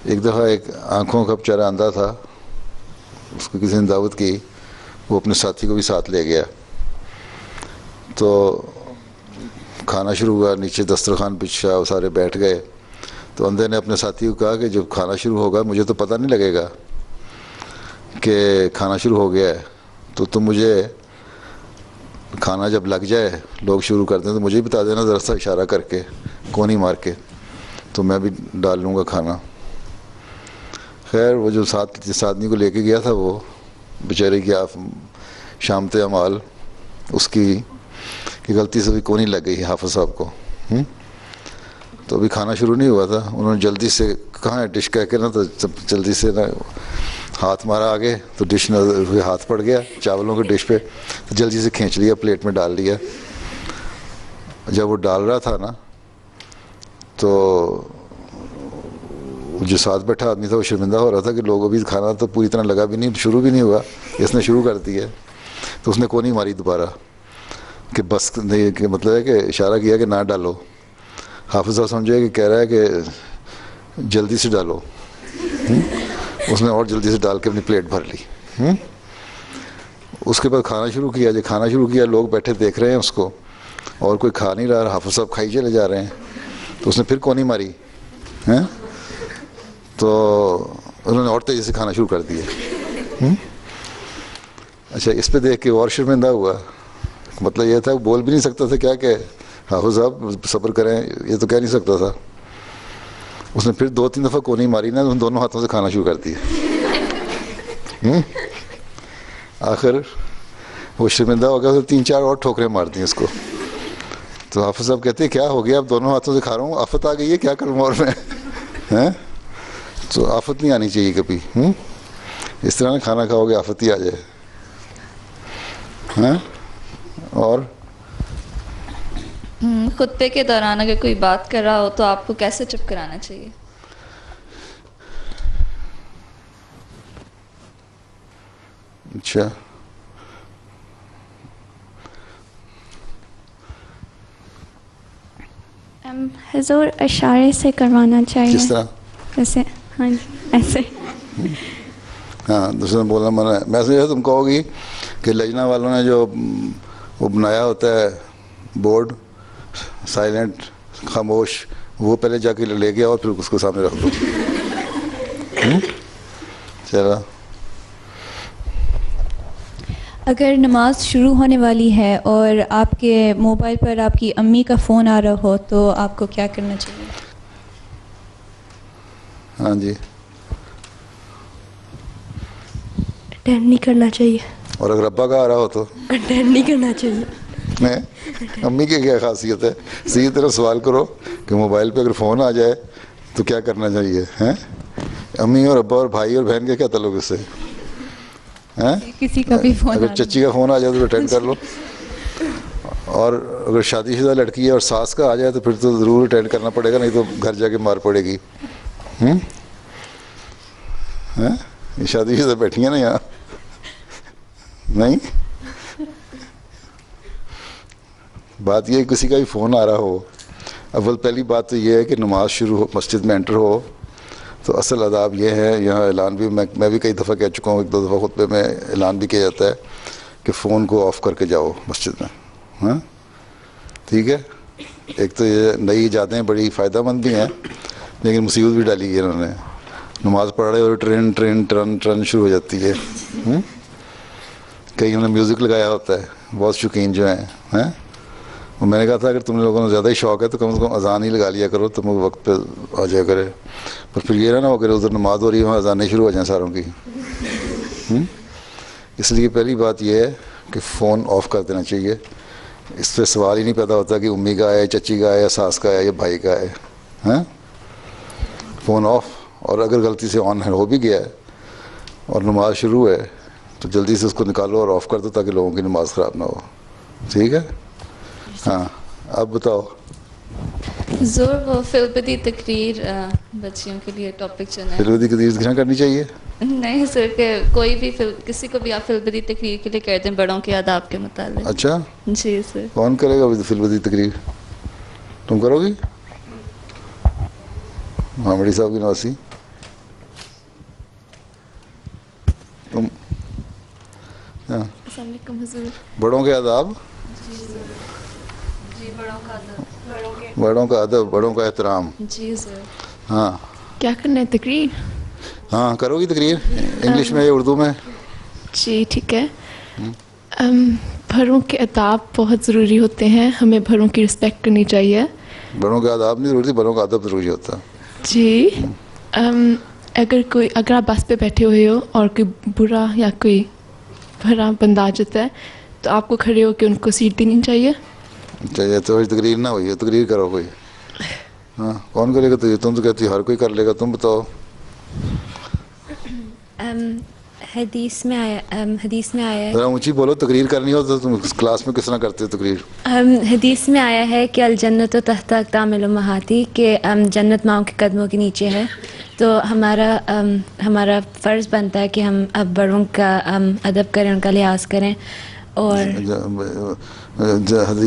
ایک دفعہ ایک آنکھوں کا بیچارہ اندھا تھا, اس کو کسی نے دعوت کی, وہ اپنے ساتھی کو بھی ساتھ لے گیا. تو کھانا شروع ہوا, نیچے دسترخوان بچھا, سارے بیٹھ گئے. تو اندھے نے اپنے ساتھی کو کہا کہ جب کھانا شروع ہوگا مجھے تو پتہ نہیں لگے گا کہ کھانا شروع ہو گیا ہے, تو تم مجھے کھانا جب لگ جائے لوگ شروع کر دیں تو مجھے بتا دینا ذرا سا اشارہ کر کے, کونی مار کے, تو میں بھی ڈال لوں گا کھانا. خیر وہ جو جس آدمی کو لے کے گیا تھا وہ بیچارے کی شامت اعمال اس کی کہ غلطی سے بھی کونی لگ گئی حافظ صاحب کو. تو ابھی کھانا شروع نہیں ہوا تھا, انہوں نے جلدی سے کہاں ہے ڈش کہہ کے نا, تو جلدی سے نا ہاتھ مارا آگے تو ڈش نہ ہاتھ پڑ گیا چاولوں کے ڈش پہ, تو جلدی سے کھینچ لیا, پلیٹ میں ڈال لیا. جب وہ ڈال رہا تھا نا تو جو ساتھ بیٹھا آدمی تھا وہ شرمندہ ہو رہا تھا کہ لوگ ابھی کھانا تو پوری طرح لگا بھی نہیں, شروع بھی نہیں ہوا, اس نے شروع کر دیا. تو اس نے کونی ماری دوبارہ کہ بس نہیں, کہ مطلب ہے کہ اشارہ کیا کہ نہ ڈالو. حافظ صاحب سمجھے کہ کہہ رہا ہے کہ جلدی سے ڈالو. اس نے اور جلدی سے ڈال کے اپنی پلیٹ بھر لی. اس کے بعد کھانا شروع کیا. جب کھانا شروع کیا لوگ بیٹھے دیکھ رہے ہیں اس کو, اور کوئی کھا نہیں رہا, حافظ صاحب کھائی چلے جا رہے ہیں. تو اس نے پھر کونی ماری, تو انہوں نے اور تیزی سے کھانا شروع کر دیا. اچھا, اس پہ دیکھ کے اور شرمندہ ہوا. مطلب یہ تھا وہ بول بھی نہیں سکتا تھا, کیا کہ حافظ صاحب صبر کریں, یہ تو کہہ نہیں سکتا تھا. اس نے پھر 2-3 دفعہ کونی ماری نا, ان دونوں ہاتھوں سے کھانا شروع کر دیا. آخر وہ شرمندہ ہو گیا, 3-4 اور ٹھوکریں مار دیں اس کو. تو حافظ صاحب کہتے ہیں کیا ہو گیا, اب دونوں ہاتھوں سے کھا رہا ہوں, آفت آ گئی ہے, کیا کروں اور میں. تو آفت نہیں آنی چاہیے کبھی. اس طرح کھانا کھاؤ گے آفت ہی آ جائے. ہاں اور خطبے کے دوران اگر کوئی بات کر رہا ہو تو آپ کو کیسے چپ کرانا چاہیے؟ اچھا حضور اشارے سے کروانا چاہیے. کس طرح؟ ایسے. ہاں جی ایسے. ہاں دوسرے بولنا منع ہے. میں سمجھا تم کہو گی کہ لجنہ والوں نے جو وہ بنایا ہوتا ہے بورڈ سائلنٹ خاموش, وہ پہلے جا کے لے گیا اور پھر اس کو سامنے رکھ دو. چلو. اگر نماز شروع ہونے والی ہے اور آپ کے موبائل پر آپ کی امی کا فون آ رہا ہو تو آپ کو کیا کرنا چاہیے؟ ہاں جی اٹینڈ نہیں کرنا چاہیے. اور اگر ابا کا آ رہا ہو تو اٹینڈ نہیں کرنا چاہیے. امی کی کیا خاصیت ہے؟ سیدھی طرح سوال کرو کہ موبائل پہ اگر فون آ جائے تو کیا کرنا چاہیے. ہیں امی اور ابا اور بھائی اور بہن کا کیا تعلق اس سے؟ کسی کا بھی فون اگر چچی کا فون آ جائے تو اٹینڈ کر لو, اور اگر شادی شدہ لڑکی ہے اور ساس کا آ جائے تو پھر تو ضرور اٹینڈ کرنا پڑے گا, نہیں تو گھر جا کے مار پڑے گی. یہ شادی شدہ بیٹھی ہیں نا یہاں, نہیں بات یہ ہے کسی کا بھی فون آ رہا ہو, اول پہلی بات تو یہ ہے کہ نماز شروع ہو, مسجد میں انٹر ہو تو اصل آداب یہ ہے, یہاں اعلان بھی میں بھی کئی دفعہ کہہ چکا ہوں, ایک دو دفعہ خطبے میں اعلان بھی کیا جاتا ہے کہ فون کو آف کر کے جاؤ مسجد میں. ہاں ٹھیک ہے. ایک تو یہ نئی ایجادیں بڑی فائدہ مند بھی ہیں لیکن مصیبت بھی ڈالی ہے انہوں نے. نماز پڑھ رہے اور ٹرن شروع ہو جاتی ہے. کئی انہوں نے میوزک لگایا ہوتا ہے, بہت شوقین جو ہیں. اور میں نے کہا تھا اگر تم لوگوں کو زیادہ ہی شوق ہے تو کم از کم اذان ہی لگا لیا کرو, تم وقت پہ آ جایا کرے. پر پھر یہ نہ ہو کہ ادھر نماز ہو رہی ہے وہاں اذانیں شروع ہو جائیں ساروں کی. اس لیے پہلی بات یہ ہے کہ فون آف کر دینا چاہیے. اس پہ سوال ہی نہیں پیدا ہوتا کہ امی کا ہے, چچی کا ہے, یا ساس کا ہے, یا بھائی کا ہے. ہاں فون آف. اور اگر غلطی سے آن ہو بھی گیا ہے اور نماز شروع ہے تو جلدی سے اس کو نکالو اور آف کر دو تاکہ لوگوں کی نماز خراب نہ ہو. ٹھیک ہے. ہاں اب بتاؤ. زور وہ فلبدی تقریر بچیوں کے لیے ٹاپک چنا ہے. فلبدی تقریر کرنی چاہیے؟ نہیں سر, کہ کوئی بھی کسی کو بھی آپ فلبدی تقریر کے لیے کہہ دیں بڑوں کے آداب کے متعلق. اچھا جی سر. کون کرے گا فلبدی تقریر؟ تم کرو گی؟ محمدی صاحب کی نواسی تم. السلام علیکم حضور. بڑوں کے آداب. جی بڑوں کا ادب. بڑوں کا ادب, بڑوں کا احترام. جی سر. ہاں کیا کرنا ہے تقریر؟ ہاں کرو گی تقریر انگلش میں یا اردو میں؟ جی ٹھیک ہے. بڑوں کے آداب بہت ضروری ہوتے ہیں, ہمیں بڑوں کی رسپیکٹ کرنی چاہیے. بڑوں کے آداب نہیں ضروری, بڑوں کا ادب ضروری ہوتا ہے. جی اگر آپ بس پہ بیٹھے ہوئے ہو اور کوئی برا یا کوئی بھرا بندہ آ جاتا ہے تو آپ کو کھڑے ہو کے ان کو سیٹ دینی چاہیے. چاہیے تو تقریر نہ ہوئی ہے, تقریر کرو کوئی. ہاں کون کرے گا؟ تم تو کہتی ہر کوئی کر لے گا. تم بتاؤ. حدیث میں آیا ہے. ذرا اونچی بولو. تقریر کرنی ہو تو تم کلاس میں کس طرح کرتے ہو تقریر؟ حدیث میں آیا ہے کہ الجنت و تحت اقدام الامہاتی, کہ جنت ماؤں کے قدموں کے نیچے ہے. تو ہمارا فرض بنتا ہے کہ ہم اب بڑوں کا ادب کریں, ان کا لحاظ کریں. اور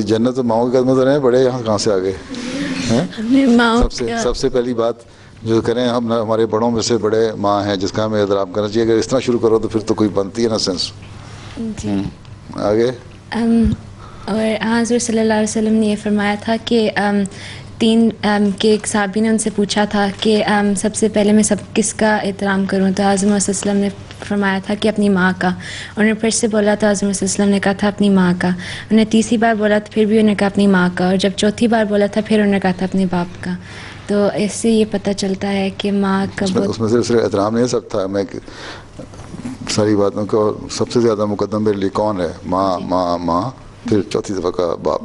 جنت تو ماؤں کے قدموں سے رہے, بڑے یہاں کہاں سے آ گئے؟ سب سے پہلی بات جو کریں, ہم ہمارے بڑوں میں سے بڑے ماں ہیں جس کا ہمیں احترام کرنا چاہیے. اگر اس طرح شروع کرو تو پھر تو کوئی بنتی ہے نا سینس. آگے. اور حضور صلی اللہ علیہ وسلم نے یہ فرمایا تھا کہ کہ ایک صحابی نے ان سے پوچھا تھا کہ سب سے پہلے میں کس کا احترام کروں, تو حضور صلی اللہ علیہ وسلم نے فرمایا تھا کہ اپنی ماں کا. انہوں نے پھر سے بولا تو حضور صلی اللہ علیہ وسلم نے کہا تھا اپنی ماں کا. انہوں نے تیسری بار بولا تو پھر بھی انہوں نے کہا اپنی ماں کا. اور جب چوتھی بار بولا تھا پھر انہوں نے کہا تھا اپنے باپ کا. تو اس سے یہ پتہ چلتا ہے کہ ماں کا اس میں صرف احترام نہیں سب تھا. میں ساری باتوں کو سب سے زیادہ مقدم میرے لیے کون ہے؟ ماں. ماں ماں, پھر چوتھی دفعہ کا باپ.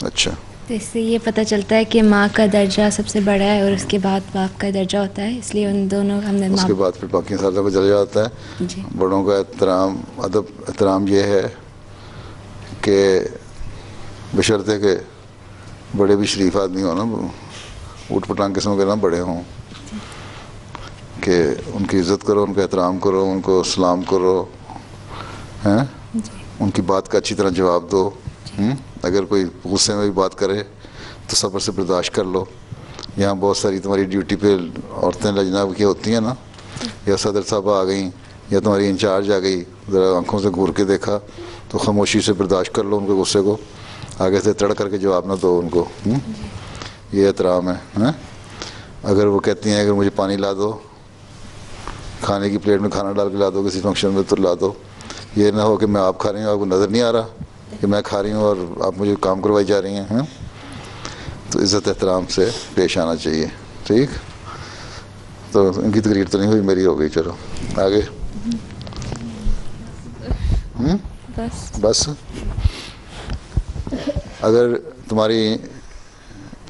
اچھا تو اس سے یہ پتہ چلتا ہے کہ ماں کا درجہ سب سے بڑا ہے اور اس کے بعد باپ کا درجہ ہوتا ہے، اس لیے ان دونوں ہم نے اس کے بعد پھر باقی ساروں کا درجہ آتا ہے. جی. بڑوں کا احترام، ادب احترام یہ ہے کہ بشرطے کہ بڑے بھی شریف آدمی ہوں نا، اوٹ پٹانگ قسم کے نہ بڑے ہوں، کہ ان کی عزت کرو، ان کا احترام کرو، ان کو سلام کرو، ہیں ان کی بات کا اچھی طرح جواب دو. اگر کوئی غصے میں بھی بات کرے تو صبر سے برداشت کر لو. یہاں بہت ساری تمہاری ڈیوٹی پہ عورتیں لجنا کی ہوتی ہیں نا، یا صدر صاحبہ آ گئیں یا تمہاری انچارج آ گئی، ذرا آنکھوں سے گور کے دیکھا تو خاموشی سے برداشت کر لو ان کے غصے کو، آگے سے تڑ کر کے جواب نہ دو ان کو. یہ احترام ہے. اگر وہ کہتی ہیں اگر مجھے پانی لا دو، کھانے کی پلیٹ میں کھانا ڈال کے لا دو، کسی فنکشن میں تو لا دو. یہ نہ ہو کہ میں آپ کھا رہی ہوں، آپ کو نظر نہیں آ رہا کہ میں کھا رہی ہوں اور آپ مجھے کام کروائی جا رہی ہیں. تو عزت احترام سے پیش آنا چاہیے. ٹھیک. تو ان کی تقریر تو نہیں ہوئی، میری ہو گئی. چلو آگے. بس اگر تمہاری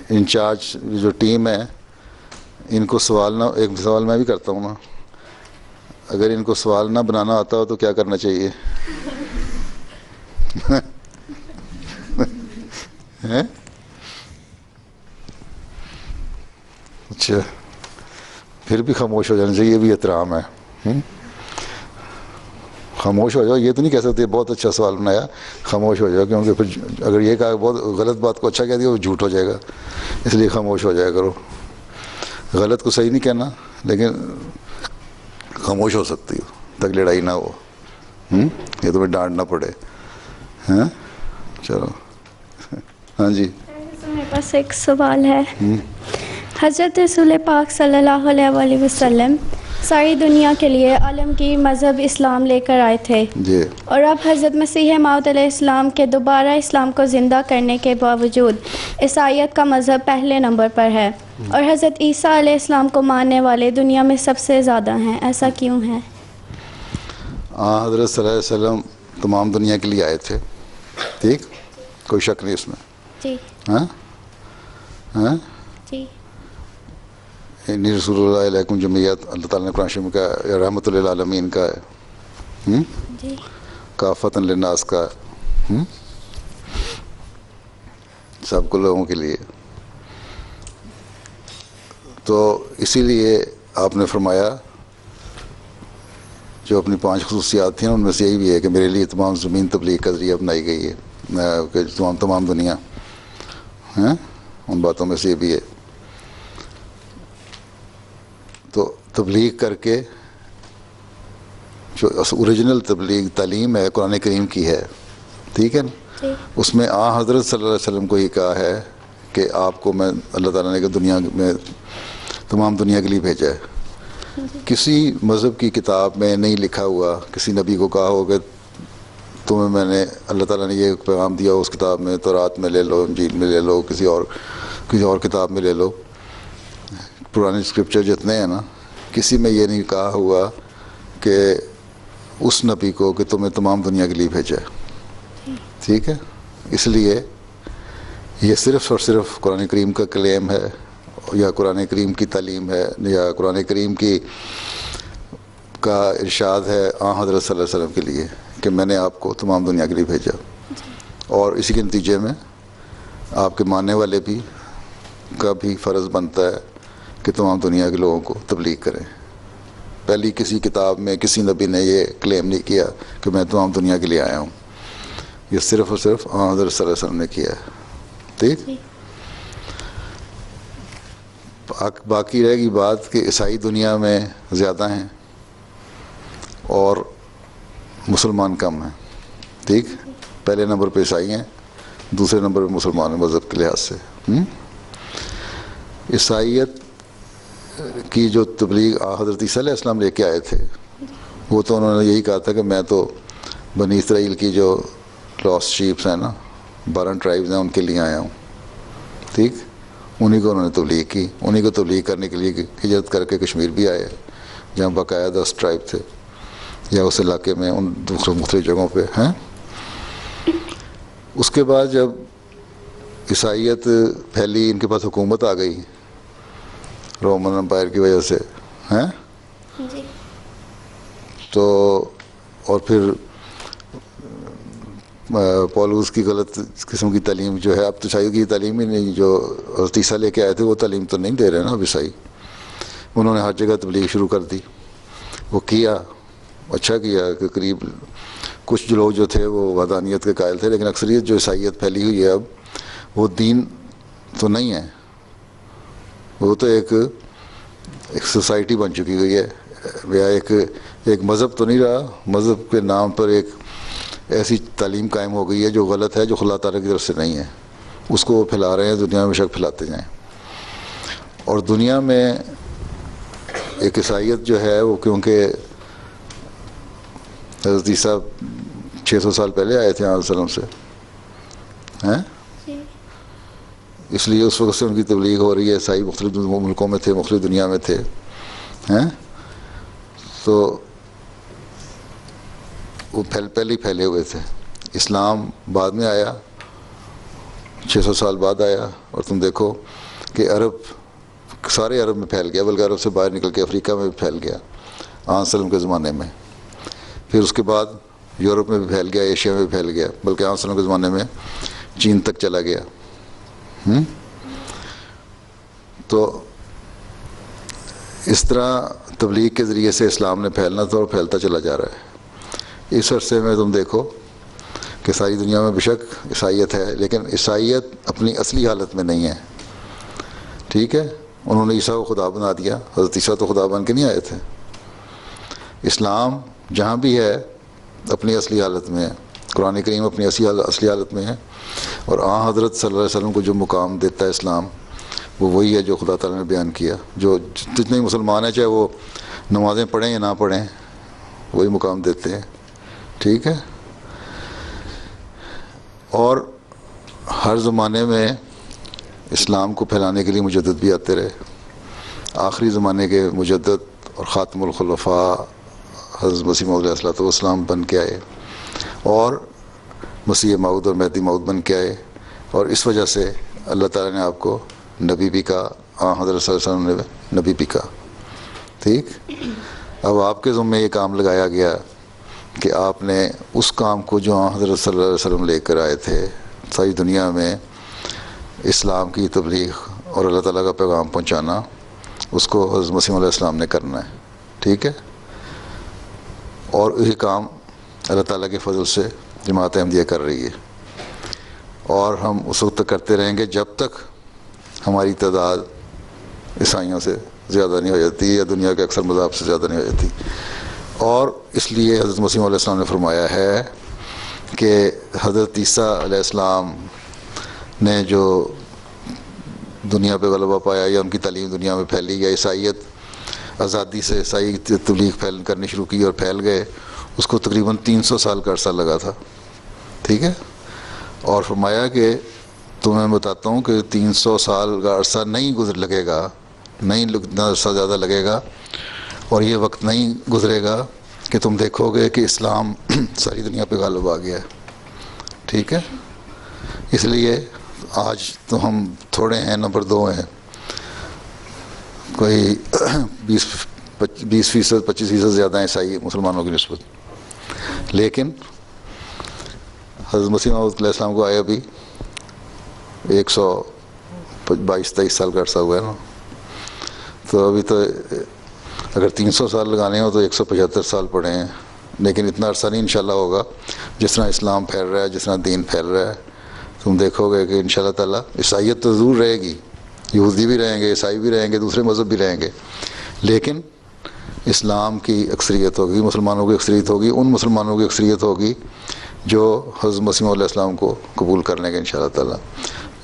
انچارج جو ٹیم ہے، ان کو سوال نہ، ایک سوال میں بھی کرتا ہوں نا، اگر ان کو سوال نہ بنانا آتا ہو تو کیا کرنا چاہیے؟ اچھا، پھر بھی خاموش ہو جانا چاہیے، یہ بھی احترام ہے. خاموش ہو جاؤ، یہ تو نہیں کہہ سکتے بہت اچھا سوال بنایا، خاموش ہو جاؤ، کیونکہ پھر اگر یہ کہا بہت غلط بات کو اچھا کہہ دیا وہ جھوٹ ہو جائے گا، اس لیے خاموش ہو جایا کرو. غلط کو صحیح نہیں کہنا، لیکن خاموش ہو سکتی ہو تک لڑائی نہ ہو، یہ تمہیں ڈانٹ نہ پڑے. چلو ہاں جی. میرے پاس ایک سوال ہے. حضرت رسول پاک صلی اللہ علیہ وسلم ساری دنیا کے لیے عالمگیر مذہب اسلام لے کر آئے تھے جی. اور اب حضرت مسیح موعود علیہ السلام کے دوبارہ اسلام کو زندہ کرنے کے باوجود عیسائیت کا مذہب پہلے نمبر پر ہے، اور حضرت عیسیٰ علیہ السلام کو ماننے والے دنیا میں سب سے زیادہ ہیں. ایسا کیوں ہے؟ حضرت صلی اللہ علیہ وسلم تمام دنیا کے لیے آئے تھے. ٹھیک، کوئی شک نہیں اس میں. جی. جی. انی رسول اللہ علیکم جمعیت، اللہ تعالیٰ نے قرآن شریف میں کہا رحمۃ للعالمین کا ہے، جی. کافۃ للناس کا ہے، سب کو لوگوں کے لیے. تو اسی لیے آپ نے فرمایا جو اپنی 5 خصوصیات تھیں ان میں سے یہی بھی ہے کہ میرے لیے تمام زمین تبلیغ کا ذریعہ بنائی گئی ہے، کہ تمام دنیا ہیں، ان باتوں میں سے یہ بھی ہے. تو تبلیغ کر کے جو اوریجنل تبلیغ تعلیم ہے قرآن کریم کی ہے، ٹھیک ہے نا، اس میں حضرت صلی اللہ علیہ وسلم کو یہ کہا ہے کہ آپ کو میں اللہ تعالیٰ نے دنیا میں تمام دنیا کے لیے بھیجا ہے. کسی مذہب کی کتاب میں نہیں لکھا ہوا کسی نبی کو کہا ہو کہ تمہیں میں نے اللہ تعالیٰ نے یہ پیغام دیا اس کتاب میں، تورات میں لے لو، انجیل میں لے لو، کسی اور کتاب میں لے لو، پرانے اسکرپچر جتنے ہیں نا، کسی میں یہ نہیں کہا ہوا کہ اس نبی کو کہ تمہیں تمام دنیا کے لیے بھیجا ہے. ٹھیک ہے. اس لیے یہ صرف اور صرف قرآن کریم کا کلیم ہے، یا قرآن کریم کی تعلیم ہے، یا قرآن کریم کا ارشاد ہے حضرت صلی اللہ علیہ وسلم کے لیے کہ میں نے آپ کو تمام دنیا کے لیے بھیجا. اور اسی کے نتیجے میں آپ کے ماننے والے بھی کا بھی فرض بنتا ہے کہ تمام دنیا کے لوگوں کو تبلیغ کریں. پہلی کسی کتاب میں کسی نبی نے یہ کلیم نہیں کیا کہ میں تمام دنیا کے لیے آیا ہوں، یہ صرف اور صرف حضرت صلی اللہ علیہ وسلم نے کیا ہے. ٹھیک. باقی رہے گی بات کہ عیسائی دنیا میں زیادہ ہیں اور مسلمان کم ہیں. ٹھیک. پہلے نمبر پہ عیسائی ہیں، دوسرے نمبر پہ مسلمان ہیں مذہب کے لحاظ سے. عیسائیت کی جو تبلیغ حضرت عیسیٰ علیہ السلام لے کے آئے تھے، وہ تو انہوں نے یہی کہا تھا کہ میں تو بنی اسرائیل کی جو لاسٹ شیپس ہیں نا، 12 ٹرائبز ہیں، ان کے لیے آیا ہوں. ٹھیک. انہیں کو انہوں نے تبلیغ کی، انہیں کو تبلیغ کرنے کے لیے ہجرت کر کے کشمیر بھی آئے جہاں باقاعدہ 10 ٹرائب تھے، یا اس علاقے میں ان دوسرے مختلف جگہوں پہ ہیں. اس کے بعد جب عیسائیت پھیلی، ان کے پاس حکومت آ گئی رومن امپائر کی وجہ سے ہیں، جی تو اور پھر پولوس کی غلط قسم کی تعلیم جو ہے، اب تو عیسائی کی تعلیم ہی نہیں، جو حضرت عیسیٰ لے کے آئے تھے وہ تعلیم تو نہیں دے رہے نا اب عیسائی. انہوں نے ہر جگہ تبلیغ شروع کر دی. وہ کیا، اچھا کیا کہ قریب کچھ جو لوگ جو تھے وہ وحدانیت کے قائل تھے، لیکن اکثریت جو عیسائیت پھیلی ہوئی ہے اب وہ دین تو نہیں ہے، وہ تو ایک سوسائٹی بن چکی ہوئی ہے، یا ایک مذہب تو نہیں رہا، مذہب کے نام پر ایک ایسی تعلیم قائم ہو گئی ہے جو غلط ہے، جو اللہ تعالیٰ کی طرف سے نہیں ہے، اس کو وہ پھیلا رہے ہیں، دنیا میں شک پھیلاتے جائیں. اور دنیا میں ایک عیسائیت جو ہے وہ کیونکہ حضرت عیسیٰ 600 سال پہلے آئے تھے علیہ وسلم سے ہیں، اس لیے اس وقت سے ان کی تبلیغ ہو رہی ہے. عیسائی مختلف ملکوں میں تھے، مختلف دنیا میں تھے ہیں، تو وہ پہلے ہی پھیلے ہوئے تھے. اسلام بعد میں آیا، 600 سال بعد آیا، اور تم دیکھو کہ سارے عرب میں پھیل گیا، بلکہ عرب سے باہر نکل کے افریقہ میں بھی پھیل گیا آن سلم کے زمانے میں. پھر اس کے بعد یورپ میں بھی پھیل گیا، ایشیا میں بھی پھیل گیا، بلکہ آن سلم کے زمانے میں چین تک چلا گیا. تو اس طرح تبلیغ کے ذریعے سے اسلام نے پھیلنا تھا اور پھیلتا چلا جا رہا ہے. اس عرصے میں تم دیکھو کہ ساری دنیا میں بشک عیسائیت ہے، لیکن عیسائیت اپنی اصلی حالت میں نہیں ہے. ٹھیک ہے، انہوں نے عیسیٰ کو خدا بنا دیا، حضرت عیسیٰ تو خدا بن کے نہیں آئے تھے. اسلام جہاں بھی ہے اپنی اصلی حالت میں ہے، قرآن کریم اپنی اصلی حالت میں ہے، اور حضرت صلی اللہ علیہ وسلم کو جو مقام دیتا ہے اسلام، وہ وہی ہے جو خدا تعالیٰ نے بیان کیا. جو جتنے مسلمان ہیں، چاہے وہ نمازیں پڑھیں یا نہ پڑھیں، وہی مقام دیتے ہیں. ٹھیک ہے، اور ہر زمانے میں اسلام کو پھیلانے کے لیے مجدد بھی آتے رہے. آخری زمانے کے مجدد اور خاتم الخلفاء حضرت مسیح موعود علیہ الصلوۃ والسلام بن کے آئے، اور مسیح موعود اور مہدی موعود بن کے آئے، اور اس وجہ سے اللہ تعالیٰ نے آپ کو نبی بھی کہا، حضرت صلی اللہ علیہ وسلم نے نبی بھی کہا. ٹھیک، اب آپ کے ذمہ یہ کام لگایا گیا کہ آپ نے اس کام کو جو حضرت صلی اللہ علیہ وسلم لے کر آئے تھے، ساری دنیا میں اسلام کی تبلیغ اور اللہ تعالیٰ کا پیغام پہنچانا، اس کو حضرت مسیح علیہ السلام نے کرنا ہے. ٹھیک ہے، اور یہی کام اللہ تعالیٰ کے فضل سے جماعت احمدیہ کر رہی ہے، اور ہم اس وقت تک کرتے رہیں گے جب تک ہماری تعداد عیسائیوں سے زیادہ نہیں ہو جاتی، یا دنیا کے اکثر مذاہب سے زیادہ نہیں ہو جاتی. اور اس لیے حضرت مسیح علیہ السلام نے فرمایا ہے کہ حضرت عیسیٰ علیہ السلام نے جو دنیا پہ غلبہ پایا، یا ان کی تعلیم دنیا میں پھیلی، یا عیسائیت آزادی سے عیسائی تبلیغ کرنی شروع کی اور پھیل گئے، اس کو تقریباً 300 سال کا عرصہ لگا تھا. ٹھیک ہے، اور فرمایا کہ تمہیں بتاتا ہوں کہ 300 سال کا عرصہ نہیں لگے گا، نہیں عرصہ زیادہ لگے گا، اور یہ وقت نہیں گزرے گا کہ تم دیکھو گے کہ اسلام ساری دنیا پہ غالب آ گیا ہے. ٹھیک ہے، اس لیے آج تو ہم تھوڑے ہیں، نمبر 2 ہیں، کوئی 20-25% زیادہ ہیں عیسائی مسلمانوں کی نسبت. لیکن حضرت مسیح موعود علیہ السلام کو آئے ابھی 122-23 سال کا عرصہ ہوا ہے نا. تو ابھی تو اگر 300 سال لگانے ہو تو 175 سال پڑے ہیں، لیکن اتنا عرصہ نہیں انشاءاللہ ہوگا. جس طرح اسلام پھیل رہا ہے، جس طرح دین پھیل رہا ہے، تم دیکھو گے کہ انشاءاللہ تعالیٰ عیسائیت تو ضرور رہے گی، یہودی بھی رہیں گے، عیسائی بھی رہیں گے، دوسرے مذہب بھی رہیں گے، لیکن اسلام کی اکثریت ہوگی، مسلمانوں کی اکثریت ہوگی، ان مسلمانوں کی اکثریت ہوگی جو حضرت مسیح علیہ السلام کو قبول کر لیں گے انشاءاللہ تعالیٰ.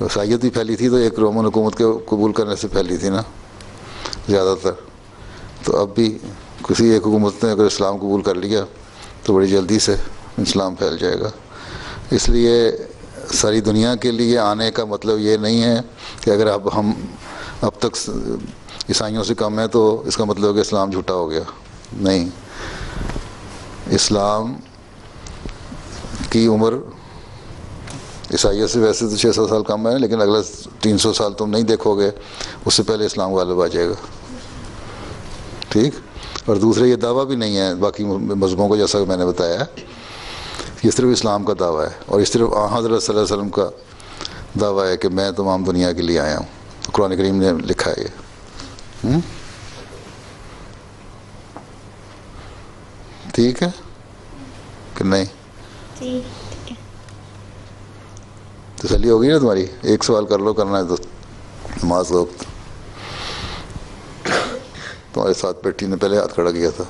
عیسائیت بھی پھیلی تھی تو ایک رومن حکومت کے قبول کرنے سے پھیلی تھی نا زیادہ تر. تو اب بھی کسی ایک حکومت نے اگر اسلام قبول کر لیا تو بڑی جلدی سے اسلام پھیل جائے گا. اس لیے ساری دنیا کے لیے آنے کا مطلب یہ نہیں ہے کہ اگر ہم اب تک عیسائیوں سے کم ہیں تو اس کا مطلب ہے کہ اسلام جھوٹا ہو گیا. نہیں، اسلام کی عمر عیسائیت سے ویسے تو 600 سال کم ہے، لیکن اگلا 300 سال تم نہیں دیکھو گے، اس سے پہلے اسلام غالب آ جائے گا. ٹھیک. اور دوسرا یہ دعویٰ بھی نہیں ہے باقی مذہبوں کو، جیسا کہ میں نے بتایا، یہ صرف اسلام کا دعویٰ ہے، اور اس طرف حضرت صلی اللہ علیہ وسلم کا دعویٰ ہے کہ میں تمام دنیا کے لیے آیا ہوں. قرآن کریم نے لکھا ہے یہ. ٹھیک ہے کہ نہیں؟ تسلی ہوگی نا تمہاری؟ ایک سوال کر لو، کرنا ہے تو. نماز کا وقت. تمہارے ساتھ بیٹھی نے پہلے ہاتھ کھڑا کیا تھا.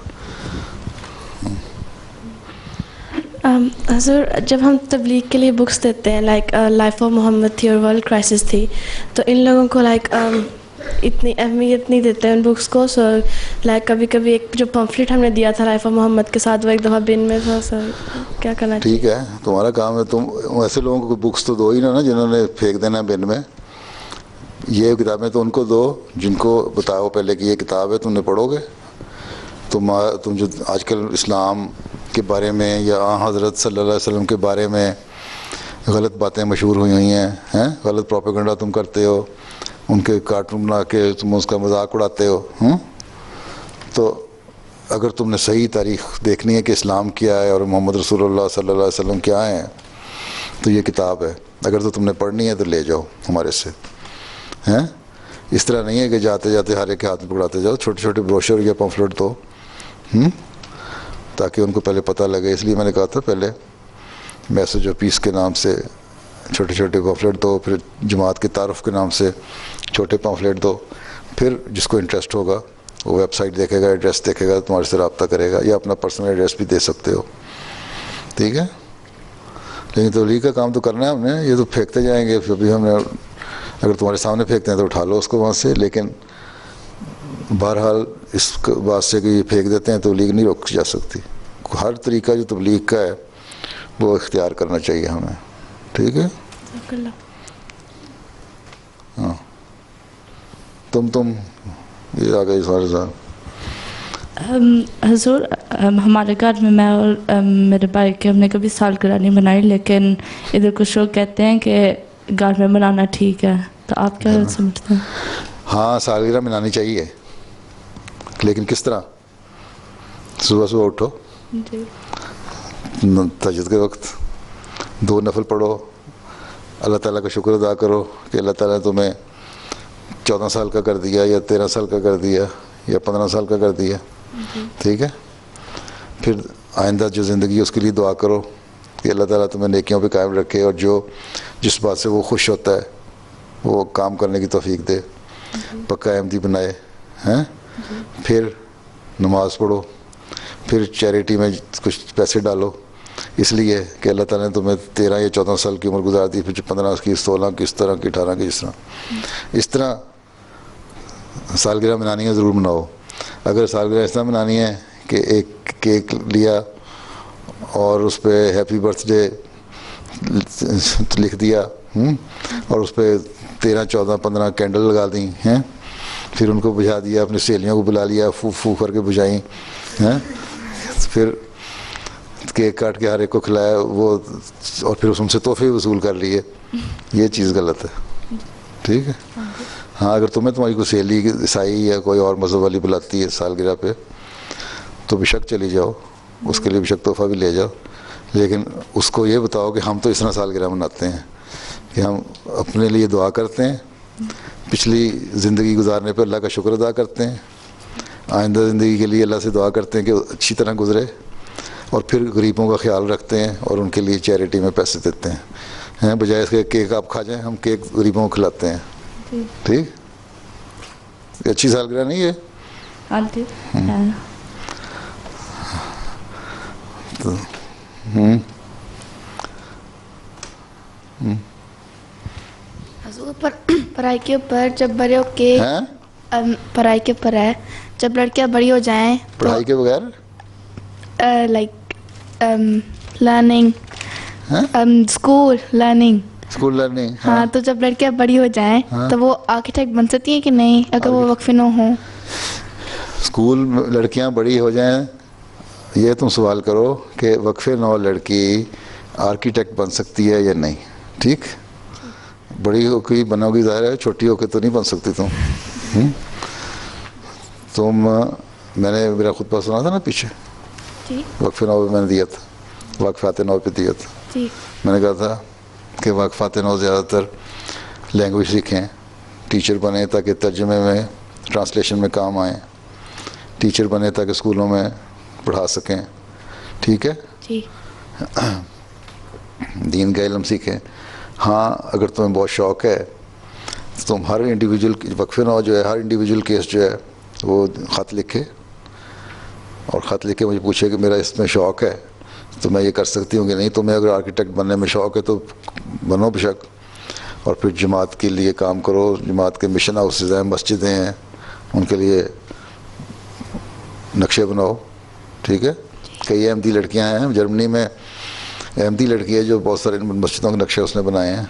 حضور جب ہم تبلیغ کے لیے بکس دیتے ہیں، لائک لائف آف محمد تھی اور ورلڈ کرائسس تھی، تو ان لوگوں کو لائک اتنی اہمیت نہیں دیتے ان بکس کو. سو لائک کبھی کبھی ایک جو پمفلٹ ہم نے دیا تھا لائف آف محمد کے ساتھ، وہ ایک دفعہ بن میں تھا. سر کیا کرنا چاہیے؟ ٹھیک ہے، تمہارا کام ہے. تم ایسے لوگوں کو بکس تو دو ہی نا جنہوں نے پھینک دینا بن میں. یہ کتابیں تو ان کو دو جن کو بتاؤ پہلے کہ یہ کتاب ہے، تم نے پڑھو گے. تم جو آج کل اسلام کے بارے میں یا حضرت صلی اللہ علیہ وسلم کے بارے میں غلط باتیں مشہور ہوئی ہیں، غلط پروپیگنڈا تم کرتے ہو، ان کے کارٹون بنا کے تم اس کا مذاق اڑاتے ہو. تو اگر تم نے صحیح تاریخ دیکھنی ہے کہ اسلام کیا ہے اور محمد رسول اللہ صلی اللہ علیہ وسلم کیا ہیں، تو یہ کتاب ہے. اگر تو تم نے پڑھنی ہے تو لے جاؤ ہمارے سے. اس طرح نہیں ہے کہ جاتے جاتے ہر ایک کے ہاتھ میں پکڑاتے جاؤ. چھوٹے چھوٹے بروشر یا پمفلٹ دو تاکہ ان کو پہلے پتہ لگے. اس لیے میں نے کہا تھا پہلے میسج آف پیس کے نام سے چھوٹے چھوٹے پمفلٹ دو، پھر جماعت کے تعارف کے نام سے چھوٹے پمفلٹ دو. پھر جس کو انٹرسٹ ہوگا وہ ویب سائٹ دیکھے گا، ایڈریس دیکھے گا، تمہارے سے رابطہ کرے گا، یا اپنا پرسنل ایڈریس بھی دے سکتے ہو. ٹھیک ہے. لیکن تبلیغ کا کام تو کرنا ہے ہم نے. یہ تو پھینکتے جائیں گے. پھر بھی ہم نے اگر تمہارے سامنے پھینکتے ہیں تو اٹھا لو اس کو وہاں سے. لیکن بہرحال اس بات سے کہ یہ پھینک دیتے ہیں تبلیغ نہیں روک جا سکتی. ہر طریقہ جو تبلیغ کا ہے وہ اختیار کرنا چاہیے ہمیں. ٹھیک ہے. ہاں تم یہ آ گئی ہمارے ساتھ. حضور ہمارے گھر میں اور میرے بھائی کے ہم نے کبھی سالگرہ نہیں منائی، لیکن ادھر کچھ لوگ کہتے ہیں کہ گھر میں منانا ٹھیک ہے. تو آپ کیا سمجھتے ہیں؟ ہاں سالگرہ منانی چاہیے، لیکن کس طرح؟ صبح صبح اٹھو، تہجد کے وقت 2 نفل پڑھو، اللہ تعالیٰ کا شکر ادا کرو کہ اللہ تعالیٰ نے تمہیں 14 سال کا کر دیا یا 13 سال کا کر دیا یا 15 سال کا کر دیا. ٹھیک ہے. پھر آئندہ جو زندگی ہے اس کے لیے دعا کرو کہ اللہ تعالیٰ تمہیں نیکیوں پہ قائم رکھے، اور جس بات سے وہ خوش ہوتا ہے وہ کام کرنے کی توفیق دے، پکا احمدی بنائے. پھر نماز پڑھو، پھر چیریٹی میں کچھ پیسے ڈالو، اس لیے کہ اللہ تعالیٰ نے تمہیں 13 یا 14 سال کی عمر گزار دی، پھر 15 کی، 16 کی، اس طرح کی، 18 کی، اس طرح سالگرہ منانی ہے ضرور مناؤ. اگر سالگرہ اس طرح منانی ہے کہ ایک کیک لیا اور اس پہ ہیپی برتھ ڈے لکھ دیا اور اس پہ 13 14 15 کینڈل لگا دیں، پھر ان کو بجھا دیا، اپنی سہیلیوں کو بلا لیا، پھو کر کے بجھائیں، پھر کیک کاٹ کے ہر ایک کو کھلایا وہ، اور پھر ان سے تحفے وصول کر لیے، یہ چیز غلط ہے. ٹھیک ہے. ہاں اگر تمہاری کوئی سہیلی عیسائی یا کوئی اور مذہب والی بلاتی ہے سالگرہ پہ تو بے شک چلی جاؤ، اس کے لیے بے شک تحفہ بھی لے جاؤ. لیکن اس کو یہ بتاؤ کہ ہم تو اس طرح سالگرہ مناتے ہیں کہ ہم اپنے لیے دعا کرتے ہیں، پچھلی زندگی گزارنے پہ اللہ کا شکر ادا کرتے ہیں، آئندہ زندگی کے لیے اللہ سے دعا کرتے ہیں کہ اچھی طرح گزرے، اور پھر غریبوں کا خیال رکھتے ہیں اور ان کے لیے چیریٹی میں پیسے دیتے ہیں. بجائے اس کے کیک آپ کھا جائیں، ہم کیک غریبوں کو کھلاتے ہیں. ٹھیک. یہ اچھی سالگرہ نہیں ہے؟ پڑھائی کے اوپر جب بڑے ہو کے پڑھائی کے اوپر ہے، جب لڑکیاں بڑی ہو جائیں پڑھائی کے بغیر لائک لرننگ اسکول لرننگ. ہاں تو جب لڑکیاں بڑی ہو جائیں تو وہ آرکیٹیکٹ بن سکتی ہیں کہ نہیں اگر وہ وقف نو ہوں؟ اسکول میں لڑکیاں بڑی ہو جائیں، یہ تم سوال کرو کہ وقف نو لڑکی آرکیٹیکٹ بن سکتی ہے یا نہیں. ٹھیک, بڑی ہو کے بنو گی ظاہر ہے, چھوٹی ہو کے تو نہیں بن سکتی تم. تم میں نے میرا خطبہ سنا تھا نا پیچھے, وقف نو میں نے دیا تھا, واقفات نو پہ دیا تھا. میں نے کہا تھا کہ واقفات نو زیادہ تر لینگویج سیکھیں, ٹیچر بنیں تاکہ ترجمے میں ٹرانسلیشن میں کام آئیں, ٹیچر بنیں تاکہ اسکولوں میں پڑھا سکیں. ٹھیک ہے, دین کا علم سیکھیں. ہاں اگر تمہیں بہت شوق ہے تو تم ہر انڈیویجول وقف نو جو ہے, ہر انڈیویجول کیس جو ہے وہ خط لکھے, اور خط لکھ کے مجھے پوچھے کہ میرا اس میں شوق ہے تو میں یہ کر سکتی ہوں کہ نہیں. تمہیں اگر آرکیٹیکٹ بننے میں شوق ہے تو بنو بے شک, اور پھر جماعت کے لیے کام کرو. جماعت کے مشن ہاؤسز ہیں, مسجدیں ہیں, ان کے لیے نقشے بناؤ. ٹھیک ہے, کئی احمدی لڑکیاں ہیں جرمنی میں, احمدی لڑکی ہے جو بہت سارے مسجدوں کے نقشے اس نے بنائے ہیں.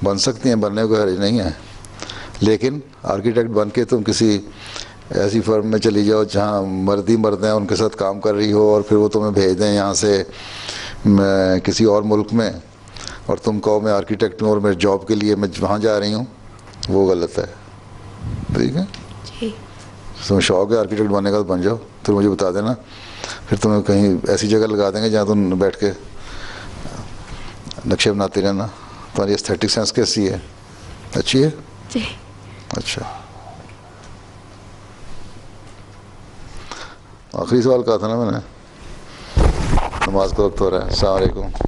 بن سکتی ہیں, بننے کو حرج نہیں ہے, لیکن آرکیٹیکٹ بن کے تم کسی ایسی فرم میں چلی جاؤ جہاں مرد ہی مرد ہیں, ان کے ساتھ کام کر رہی ہو, اور پھر وہ تمہیں بھیج دیں یہاں سے کسی اور ملک میں, اور تم کہو میں آرکیٹیکٹ ہوں اور میرے جاب کے لیے میں وہاں جا رہی ہوں, وہ غلط ہے. ٹھیک ہے, تمہیں شوق ہے آرکیٹیکٹ بننے کا تو بن جاؤ, پھر مجھے بتا دینا, پھر تمہیں کہیں ایسی جگہ لگا دیں گے جہاں تم بیٹھ کے نقشے بناتے رہنا. تمہاری ایستھیٹک سینس کیسی ہے, اچھی ہے؟ جی. اچھا, آخری سوال کہا تھا نا میں نے, نماز کا وقت ہو رہا ہے. السلام علیکم.